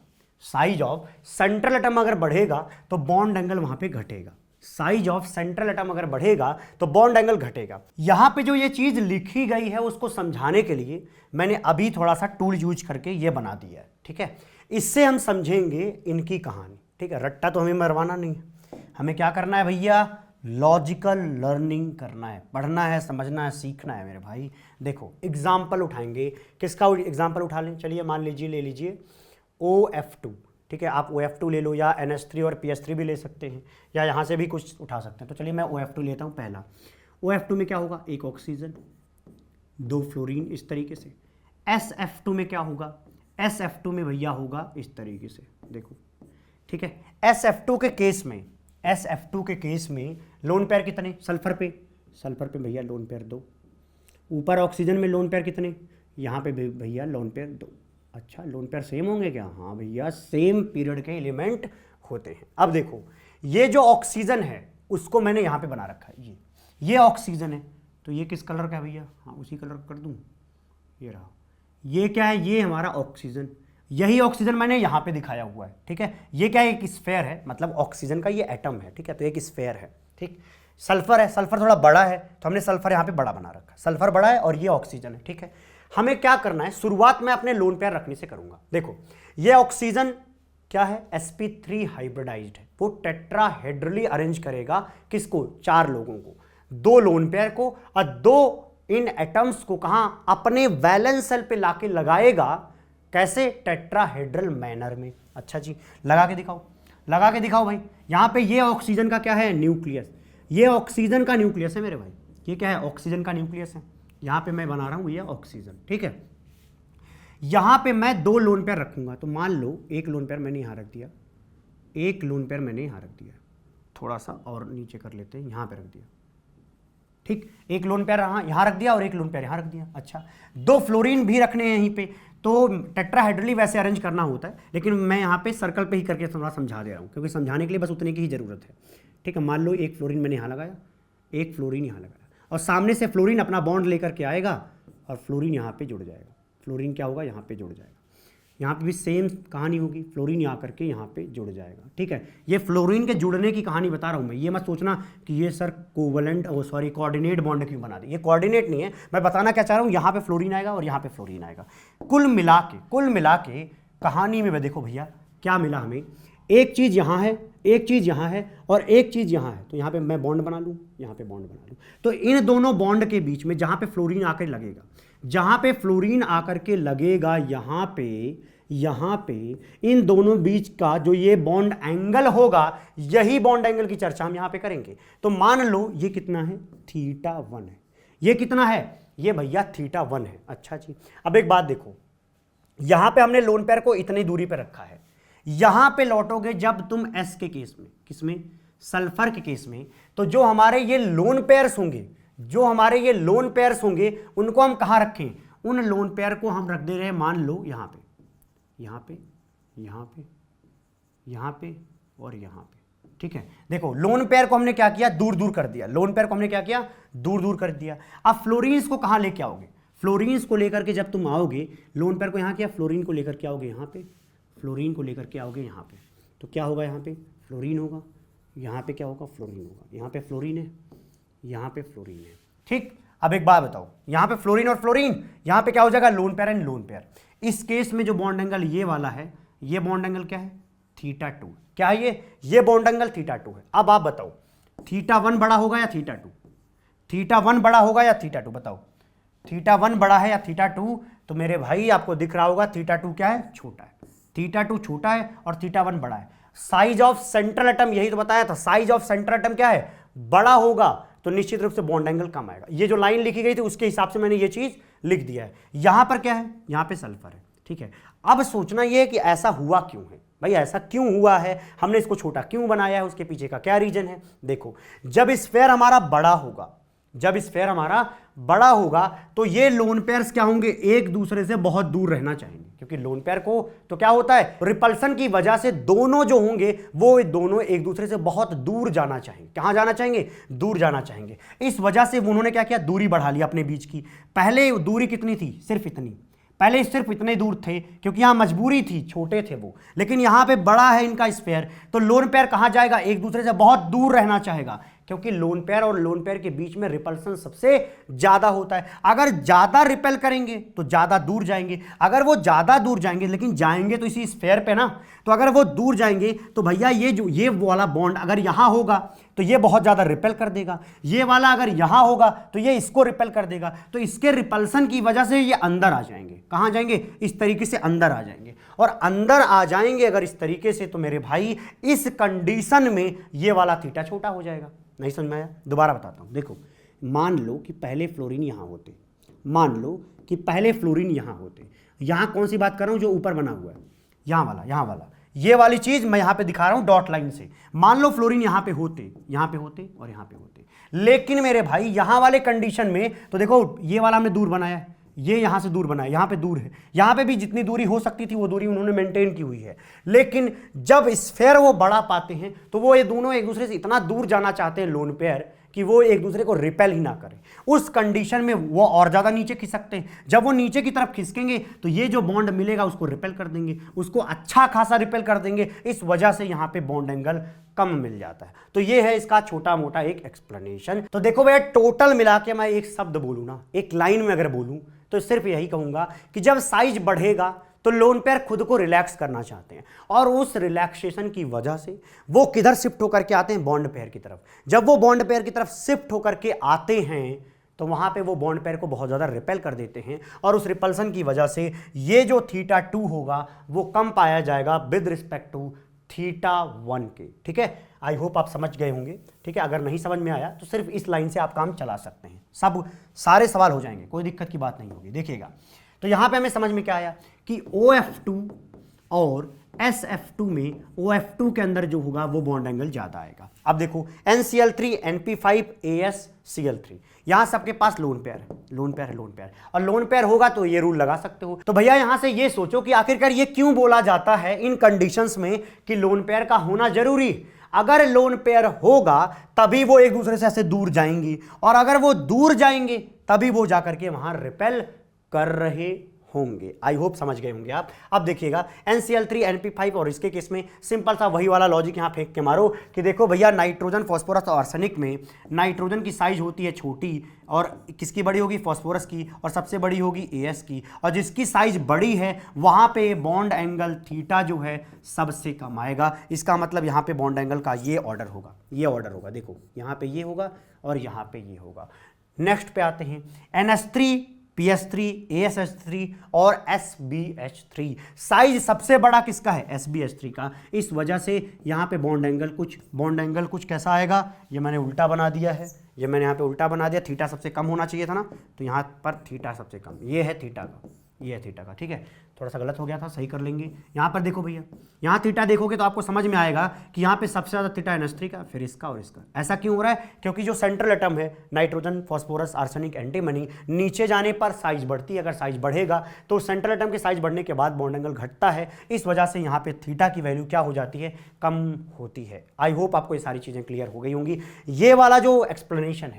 साइज ऑफ सेंट्रल एटम अगर बढ़ेगा तो बॉन्ड एंगल वहां पे घटेगा। साइज ऑफ सेंट्रल एटम अगर बढ़ेगा तो बॉन्ड एंगल घटेगा। यहां पे जो ये चीज लिखी गई है उसको समझाने के लिए मैंने अभी थोड़ा सा टूल यूज करके ये बना दिया है। ठीक है, इससे हम समझेंगे इनकी कहानी। ठीक है, रट्टा तो हमें मरवाना नहीं है, हमें क्या करना है भैया, लॉजिकल लर्निंग करना है, पढ़ना है, समझना है, सीखना है मेरे भाई। देखो एग्जाम्पल उठाएंगे, किसका एग्जाम्पल उठा लें, चलिए मान लीजिए, ले लीजिए OF2। ठीक है, आप OF2 ले लो या NH3 और PS3 भी ले सकते हैं, या यहाँ से भी कुछ उठा सकते हैं। तो चलिए मैं OF2 लेता हूँ पहला। OF2 में क्या होगा, एक ऑक्सीजन, 2 फ्लोरीन, इस तरीके से। SF2 में क्या होगा, SF2 में भैया होगा इस तरीके से, देखो, ठीक है। SF2 के केस में लोन पेयर कितने, सल्फर पे भैया लोन पेयर 2, ऊपर ऑक्सीजन में लोन पेयर कितने, यहाँ पे भैया लोन पेयर 2। अच्छा, लोन पेयर सेम होंगे क्या, हाँ भैया सेम पीरियड के एलिमेंट होते हैं। अब देखो, ये जो ऑक्सीजन है उसको मैंने यहाँ पे बना रखा है, ये ऑक्सीजन है, तो ये किस कलर का है भैया, हाँ उसी कलर का कर दूँ, ये रहा। ये क्या है, ये हमारा ऑक्सीजन, यही ऑक्सीजन मैंने यहाँ पे दिखाया हुआ है, ठीक है। ये क्या है, एक स्फेयर है, मतलब ऑक्सीजन का ये एटम है, ठीक है, तो एक स्फेयर है, ठीक। सल्फर है, सल्फर थोड़ा बड़ा है, तो हमने सल्फर यहाँ पे बड़ा बना रखा, सल्फर बड़ा है और ये ऑक्सीजन है, ठीक है। हमें क्या करना है, शुरुआत में अपने लोन पेयर रखने से करूंगा। देखो, ये ऑक्सीजन क्या है, sp3 हाइब्रिडाइज्ड है, वो टेट्राहेड्रली अरेंज करेगा किसको, 4 लोगों को, 2 लोन पेयर को, और 2 इन एटम्स को कहां, अपने वैलेंस शेल पे लाके लगाएगा, कैसे, टेट्राहेड्रल मैनर में। अच्छा जी, लगा के दिखाओ भाई। यहां पे ये ऑक्सीजन का क्या है, न्यूक्लियस, ये ऑक्सीजन का न्यूक्लियस है मेरे भाई, ये क्या है, ऑक्सीजन का न्यूक्लियस है। यहां पे मैं बना रहा हूं ये ऑक्सीजन, ठीक है। यहां पे मैं 2 लोन पेयर रखूंगा, तो मान लो एक लोन पेयर मैंने यहां रख दिया, एक लोन पेयर मैंने यहां रख दिया, थोड़ा सा और नीचे कर लेते हैं, यहां पे रख दिया, ठीक। एक लोन पेयर यहां रख दिया और एक लोन पेयर यहां रख दिया। अच्छा, 2 फ्लोरीन भी रखने हैं यहीं पे, तो टेट्राहेड्रली वैसे अरेंज करना होता है, लेकिन मैं यहाँ पे सर्कल पे ही करके थोड़ा समझा दे रहा हूँ, क्योंकि समझाने के लिए बस उतने की ही जरूरत है, ठीक है। मान लो एक फ्लोरीन मैंने यहाँ लगाया, एक फ्लोरीन यहाँ लगाया, और सामने से फ्लोरीन अपना बॉन्ड लेकर के आएगा और फ्लोरीन यहाँ पे जुड़ जाएगा। फ्लोरीन क्या होगा, यहाँ पे जुड़ जाएगा। यहाँ पे भी सेम कहानी होगी, फ्लोरीन यहाँ करके यहाँ पे जुड़ जाएगा, ठीक है। ये फ्लोरीन के जुड़ने की कहानी बता रहा हूँ मैं, ये मत सोचना कि ये सर कोवलेंट कोऑर्डिनेट बॉन्ड क्यों बना दे, ये कोऑर्डिनेट नहीं है। मैं बताना क्या चाह रहा हूँ, यहाँ पे फ्लोरीन आएगा और यहाँ पे फ्लोरीन आएगा। कुल मिला के कहानी में देखो भैया क्या मिला हमें, एक चीज़ यहाँ है, एक चीज़ यहाँ है और एक चीज़ यहाँ है, तो यहाँ पे मैं बॉन्ड बना लूँ, यहाँ पे बॉन्ड बना लूँ, तो इन दोनों बॉन्ड के बीच में जहाँ पे फ्लोरीन आकर लगेगा, जहाँ पे फ्लोरीन आकर के लगेगा, यहाँ पे इन दोनों बीच का जो ये बॉन्ड एंगल होगा, यही बॉन्ड एंगल की चर्चा हम यहाँ पे करेंगे। तो मान लो ये कितना है, θ1 है, ये कितना है, ये भैया θ1 है। अच्छा जी, अब एक बात देखो, यहाँ पे हमने लोन पेयर को इतनी दूरी पे रखा है, यहां पे लौटोगे जब तुम एस के केस में, किसमें, सल्फर के केस में, तो जो हमारे ये लोन पेयर्स होंगे, उनको हम कहां रखें, उन लोन पेयर को हम रख दे रहे हैं, मान लो यहां पे और यहां पे, ठीक है। देखो, लोन पेयर को हमने क्या किया, दूर दूर कर दिया, अब फ्लोरीन्स को कहां लेके आओगे, फ्लोरीन्स को लेकर के जब तुम आओगे, लोन पेयर को यहां किया, फ्लोरीन को लेकर के आओगे यहाँ पे, फ्लोरीन को लेकर के आओगे यहाँ पे, तो क्या होगा, यहाँ पे फ्लोरीन होगा, यहाँ पे क्या होगा, फ्लोरीन होगा, यहाँ पे फ्लोरीन है, यहाँ पे फ्लोरीन है, ठीक। अब एक बात बताओ, यहाँ पे फ्लोरीन और फ्लोरीन, यहाँ पे क्या हो जाएगा, lone pair and lone pair. इस केस में जो बॉन्ड एंगल ये वाला है, ये बॉन्ड एंगल क्या है, θ2, क्या है ये बॉन्ड एंगल θ2 है। अब आप बताओ, θ1 बड़ा होगा या θ2, θ1 बड़ा होगा या θ2, बताओ, θ1 बड़ा है या θ2, तो मेरे भाई आपको दिख रहा होगा θ2 क्या है, छोटा है, θ2 छोटा है और θ1 बड़ा है। साइज ऑफ सेंट्रल एटम, यही तो बताया था, साइज ऑफ सेंट्रल एटम क्या है, बड़ा होगा, तो निश्चित रूप से बॉन्ड एंगल कम आएगा। ये जो लाइन लिखी गई थी उसके हिसाब से मैंने ये चीज लिख दिया है। यहां पर क्या है, यहां पे सल्फर है, ठीक है। अब सोचना ये है कि ऐसा हुआ क्यों है भाई, ऐसा क्यों हुआ है, हमने इसको छोटा क्यों बनाया है, उसके पीछे का क्या रीजन है। देखो, जब स्फेयर हमारा बड़ा होगा तो ये लोन पेयर्स क्या होंगे, एक दूसरे से बहुत दूर रहना चाहेंगे, क्योंकि लोन पेयर को तो क्या होता है, रिपल्सन की वजह से दोनों जो होंगे वो दोनों एक दूसरे से बहुत दूर जाना चाहेंगे। कहां जाना चाहेंगे, दूर जाना चाहेंगे। इस वजह से उन्होंने क्या किया, दूरी बढ़ा लिया अपने बीच की। पहले दूरी कितनी थी, सिर्फ इतनी, पहले सिर्फ इतने दूर थे क्योंकि यहां मजबूरी थी, छोटे थे वो, लेकिन यहां पे बड़ा है इनका स्फेयर, तो लोन पेयर कहां जाएगा, एक दूसरे से बहुत दूर रहना चाहेगा, क्योंकि लोन पेयर और लोन पेयर के बीच में रिपल्सन सबसे ज्यादा होता है। अगर ज्यादा रिपेल करेंगे तो ज्यादा दूर जाएंगे, अगर वो ज्यादा दूर जाएंगे, लेकिन जाएंगे तो इसी स्फेयर पे ना, तो अगर वो दूर जाएंगे तो भैया ये वाला बॉन्ड अगर यहां होगा तो ये बहुत ज्यादा रिपेल कर देगा, ये वाला अगर यहां होगा तो ये इसको रिपेल कर देगा, तो इसके रिपल्सन की वजह से ये अंदर आ जाएंगे। कहां जाएंगे, इस तरीके से अंदर आ जाएंगे। और अंदर आ जाएंगे अगर इस तरीके से, तो मेरे भाई इस कंडीशन में ये वाला थीटा छोटा हो जाएगा। नहीं समझ में आया? दोबारा बताता हूं, देखो मान लो कि पहले फ्लोरीन यहां होते, मान लो कि पहले फ्लोरीन यहां होते, यहां कौन सी बात कर रहा हूं, जो ऊपर बना हुआ है, यहां वाला, ये वाली चीज मैं यहां पे दिखा रहा हूं डॉट लाइन से। मान लो फ्लोरीन यहां पे होते और यहां पे होते, लेकिन मेरे भाई यहां वाले कंडीशन में तो देखो ये वाला हमने दूर बनाया है, ये यहां से दूर बनाया, यहां पे दूर है, यहां पे भी जितनी दूरी हो सकती थी वो दूरी उन्होंने मेंटेन की हुई है। लेकिन जब स्फेयर वो बढ़ा पाते हैं तो वो ये दोनों एक दूसरे से इतना दूर जाना चाहते हैं लोन पेयर कि वो एक दूसरे को रिपेल ही ना करें। उस कंडीशन में वो और ज्यादा नीचे खिसकते हैं। जब वो नीचे की तरफ खिसकेंगे तो ये जो बॉन्ड मिलेगा उसको रिपेल कर देंगे, उसको अच्छा खासा रिपेल कर देंगे। इस वजह से यहां पे बॉन्ड एंगल कम मिल जाता है। तो ये है इसका छोटा मोटा एक एक्सप्लेनेशन। तो देखो भैया, टोटल मिला के मैं एक शब्द बोलूं ना, एक लाइन में अगर बोलूं तो सिर्फ यही कहूंगा कि जब साइज बढ़ेगा तो लोन पेयर खुद को रिलैक्स करना चाहते हैं, और उस रिलैक्सेशन की वजह से वो किधर शिफ्ट होकर के आते हैं, बॉन्ड पेयर की तरफ। जब वो बॉन्ड पेयर की तरफ शिफ्ट होकर के आते हैं तो वहां पे वो बॉन्ड पेयर को बहुत ज्यादा रिपेल कर देते हैं, और उस रिपल्सन की वजह से ये जो θ2 होगा वो कम पाया जाएगा विद रिस्पेक्ट टू θ1 के। ठीक है, आई होप आप समझ गए होंगे। ठीक है, अगर नहीं समझ में आया तो सिर्फ इस लाइन से आप काम चला सकते हैं, सब सारे सवाल हो जाएंगे, कोई दिक्कत की बात नहीं होगी। देखिएगा, तो यहां पे हमें समझ में क्या आया कि OF2 और SF2 में OF2 के अंदर जो होगा वो बॉन्ड एंगल ज्यादा आएगा। अब देखो NCl3 NP5 AsCl3, यहां सबके पास लोन पेयर है, और लोन पेयर होगा तो ये रूल लगा सकते हो। तो भैया यहां से ये सोचो कि आखिरकार ये क्यों बोला जाता है इन कंडीशंस में कि लोन पेयर का होना जरूरी। अगर लोन पेयर होगा तभी वो एक दूसरे से ऐसे दूर जाएंगी, और अगर वो दूर जाएंगे तभी वो जाकर के वहां रिपेल कर रहे होंगे। आई होप समझ गए होंगे आप। अब देखिएगा NCl3 NP5, और इसके केस में सिंपल सा वही वाला लॉजिक यहां फेंक के मारो कि देखो भैया, नाइट्रोजन फास्फोरस और आर्सेनिक में नाइट्रोजन की साइज होती है छोटी, और किसकी बड़ी होगी, फास्फोरस की, और सबसे बड़ी होगी AS की, और जिसकी साइज बड़ी है वहां पे बॉन्ड एंगल थीटा जो है सबसे कम आएगा। इसका मतलब यहां पे बॉन्ड एंगल का ये ऑर्डर होगा, देखो यहां पे ये होगा और यहां पे ये होगा। नेक्स्ट पे आते हैं NH3 PS3 ASH3 और SBH3। साइज सबसे बड़ा किसका है, SBH3 का। इस वजह से यहाँ पे बॉन्ड एंगल कुछ कैसा आएगा, ये मैंने उल्टा बना दिया है, ये मैंने यहाँ पे उल्टा बना दिया। थीटा सबसे कम होना चाहिए था ना, तो यहाँ पर थीटा सबसे कम, ये है थीटा का, ये है थीटा का। ठीक है, थोड़ा सा गलत हो गया था, सही कर लेंगे। यहाँ पर देखो भैया, यहाँ थीटा देखोगे तो आपको समझ में आएगा कि यहाँ पे सबसे ज़्यादा थीटा NH3 का, फिर इसका और इसका। ऐसा क्यों हो रहा है, क्योंकि जो सेंट्रल एटम है नाइट्रोजन फास्फोरस आर्सेनिक एंटीमनी, नीचे जाने पर साइज बढ़ती है। अगर साइज बढ़ेगा तो सेंट्रल एटम की साइज बढ़ने के बाद बॉन्ड एंगल घटता है। इस वजह से यहाँ पे थीटा की वैल्यू क्या हो जाती है, कम होती है। आई होप आपको ये सारी चीज़ें क्लियर हो गई होंगी। ये वाला जो एक्सप्लेनेशन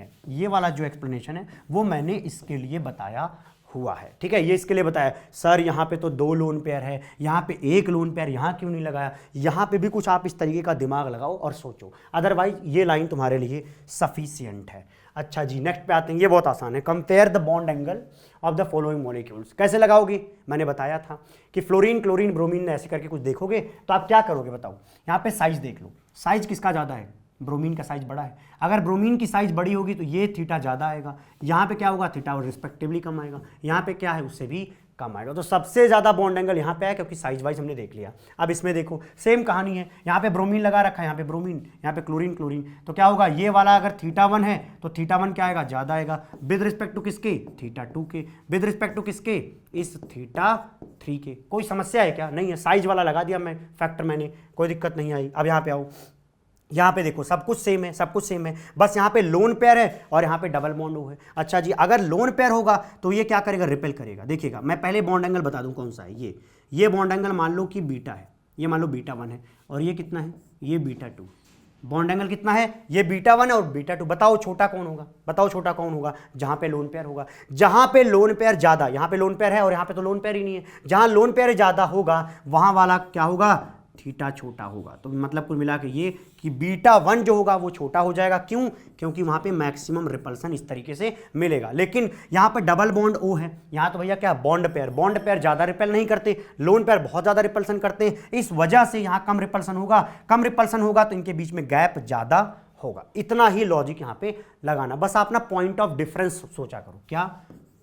है वो मैंने इसके लिए बताया हुआ है। ठीक है, ये इसके लिए बताया सर यहाँ पे तो 2 लोन पेयर है, यहाँ पे 1 लोन पेयर, यहाँ क्यों नहीं लगाया। यहाँ पे भी कुछ आप इस तरीके का दिमाग लगाओ और सोचो, अदरवाइज ये लाइन तुम्हारे लिए सफिशिएंट है। अच्छा जी, नेक्स्ट पे आते हैं। ये बहुत आसान है, compare the bond angle of the following molecules. कैसे लगाओगे, मैंने बताया था कि फ्लोरीन क्लोरीन ब्रोमीन ऐसे करके कुछ देखोगे तो आप क्या करोगे बताओ। यहाँ पे साइज देख लो, साइज किसका ज़्यादा है, ब्रोमीन का साइज बड़ा है। अगर ब्रोमीन की साइज बड़ी होगी तो ये थीटा ज़्यादा आएगा, यहाँ पे क्या होगा, थीटा और रिस्पेक्टिवली कम आएगा, यहाँ पे क्या है उससे भी कम आएगा। तो सबसे ज़्यादा बॉन्ड एंगल यहाँ पे है, क्योंकि साइज वाइज हमने देख लिया। अब इसमें देखो सेम कहानी है, यहाँ पे ब्रोमीन लगा रखा है, यहाँ पे ब्रोमीन, यहाँ पे क्लोरीन क्लोरीन, तो क्या होगा, ये वाला अगर θ1 है तो θ1 क्या आएगा, ज़्यादा आएगा विद रिस्पेक्ट टू किसके, θ2 के, विद रिस्पेक्ट टू किसके, इस θ3 के। कोई समस्या है क्या, नहीं है, साइज वाला लगा दिया मैं फैक्टर, मैंने कोई दिक्कत नहीं आई। अब यहाँ पे आओ, यहाँ पे देखो सब कुछ सेम है, बस यहाँ पे लोन पेयर है और यहाँ पे डबल बॉन्ड है। अच्छा जी, अगर लोन पेयर होगा तो ये क्या करेगा, रिपेल करेगा। देखिएगा, मैं पहले बॉन्ड एंगल बता दूं कौन सा है। ये बॉन्ड एंगल मान लो कि बीटा है, ये मान लो β1 है, और ये कितना है, ये β2। बॉन्ड एंगल कितना है, ये β1 है और β2। बताओ छोटा कौन होगा, जहां पे लोन पेयर होगा, जहां पे लोन पेयर ज्यादा, यहाँ पे लोन पेयर है और यहाँ पे तो लोन पेयर ही नहीं है। जहां लोन पेयर ज्यादा होगा वहां वाला क्या होगा, थीटा छोटा होगा। तो मतलब कुल मिला के ये कि β1 जो होगा वो छोटा हो जाएगा। क्यों, क्योंकि वहां पे मैक्सिमम रिपल्सन इस तरीके से मिलेगा। लेकिन यहाँ पे डबल बॉन्ड O है, यहाँ तो भैया क्या, बॉन्ड पेयर ज्यादा रिपेल नहीं करते, लोन पेयर बहुत ज्यादा रिपल्सन करते हैं। इस वजह से यहाँ कम रिपल्सन होगा तो इनके बीच में गैप ज्यादा होगा। इतना ही लॉजिक यहाँ पे लगाना, बस अपना पॉइंट ऑफ डिफरेंस सोचा करो। क्या,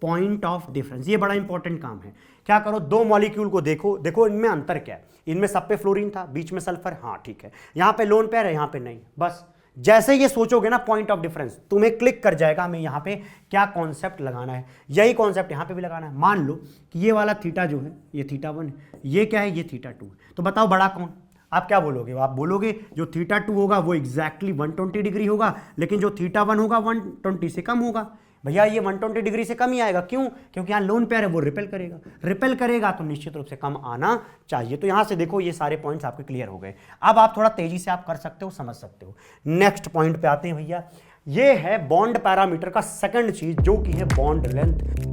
पॉइंट ऑफ डिफरेंस, ये बड़ा इंपॉर्टेंट काम है क्या करो, दो मॉलिक्यूल को देखो, देखो इनमें अंतर क्या है, इनमें सब पे फ्लोरीन था, बीच में सल्फर, हाँ ठीक है, यहां पे लोन पेयर है, यहां पे नहीं। बस जैसे ये सोचोगे ना पॉइंट ऑफ डिफरेंस, तुम्हें क्लिक कर जाएगा हमें यहां पे क्या कॉन्सेप्ट लगाना है। यही कॉन्सेप्ट यहां पे भी लगाना है। मान लो कि ये वाला थीटा जो है ये θ1 है, ये क्या है, ये θ2 है। तो बताओ बड़ा कौन? आप क्या बोलोगे? आप बोलोगे जो θ2 होगा वो एग्जैक्टली 120 डिग्री होगा, लेकिन जो θ1 होगा 120 से कम होगा। भैया ये 120 डिग्री से कम ही आएगा, क्यों? क्योंकि यहाँ लोन पेयर है, वो रिपेल करेगा, रिपेल करेगा तो निश्चित रूप से कम आना चाहिए। तो यहां से देखो ये सारे पॉइंट्स आपके क्लियर हो गए। अब आप थोड़ा तेजी से आप कर सकते हो, समझ सकते हो। नेक्स्ट पॉइंट पे आते हैं भैया, ये है बॉन्ड पैरामीटर का सेकंड चीज, जो कि है बॉन्ड लेंथ।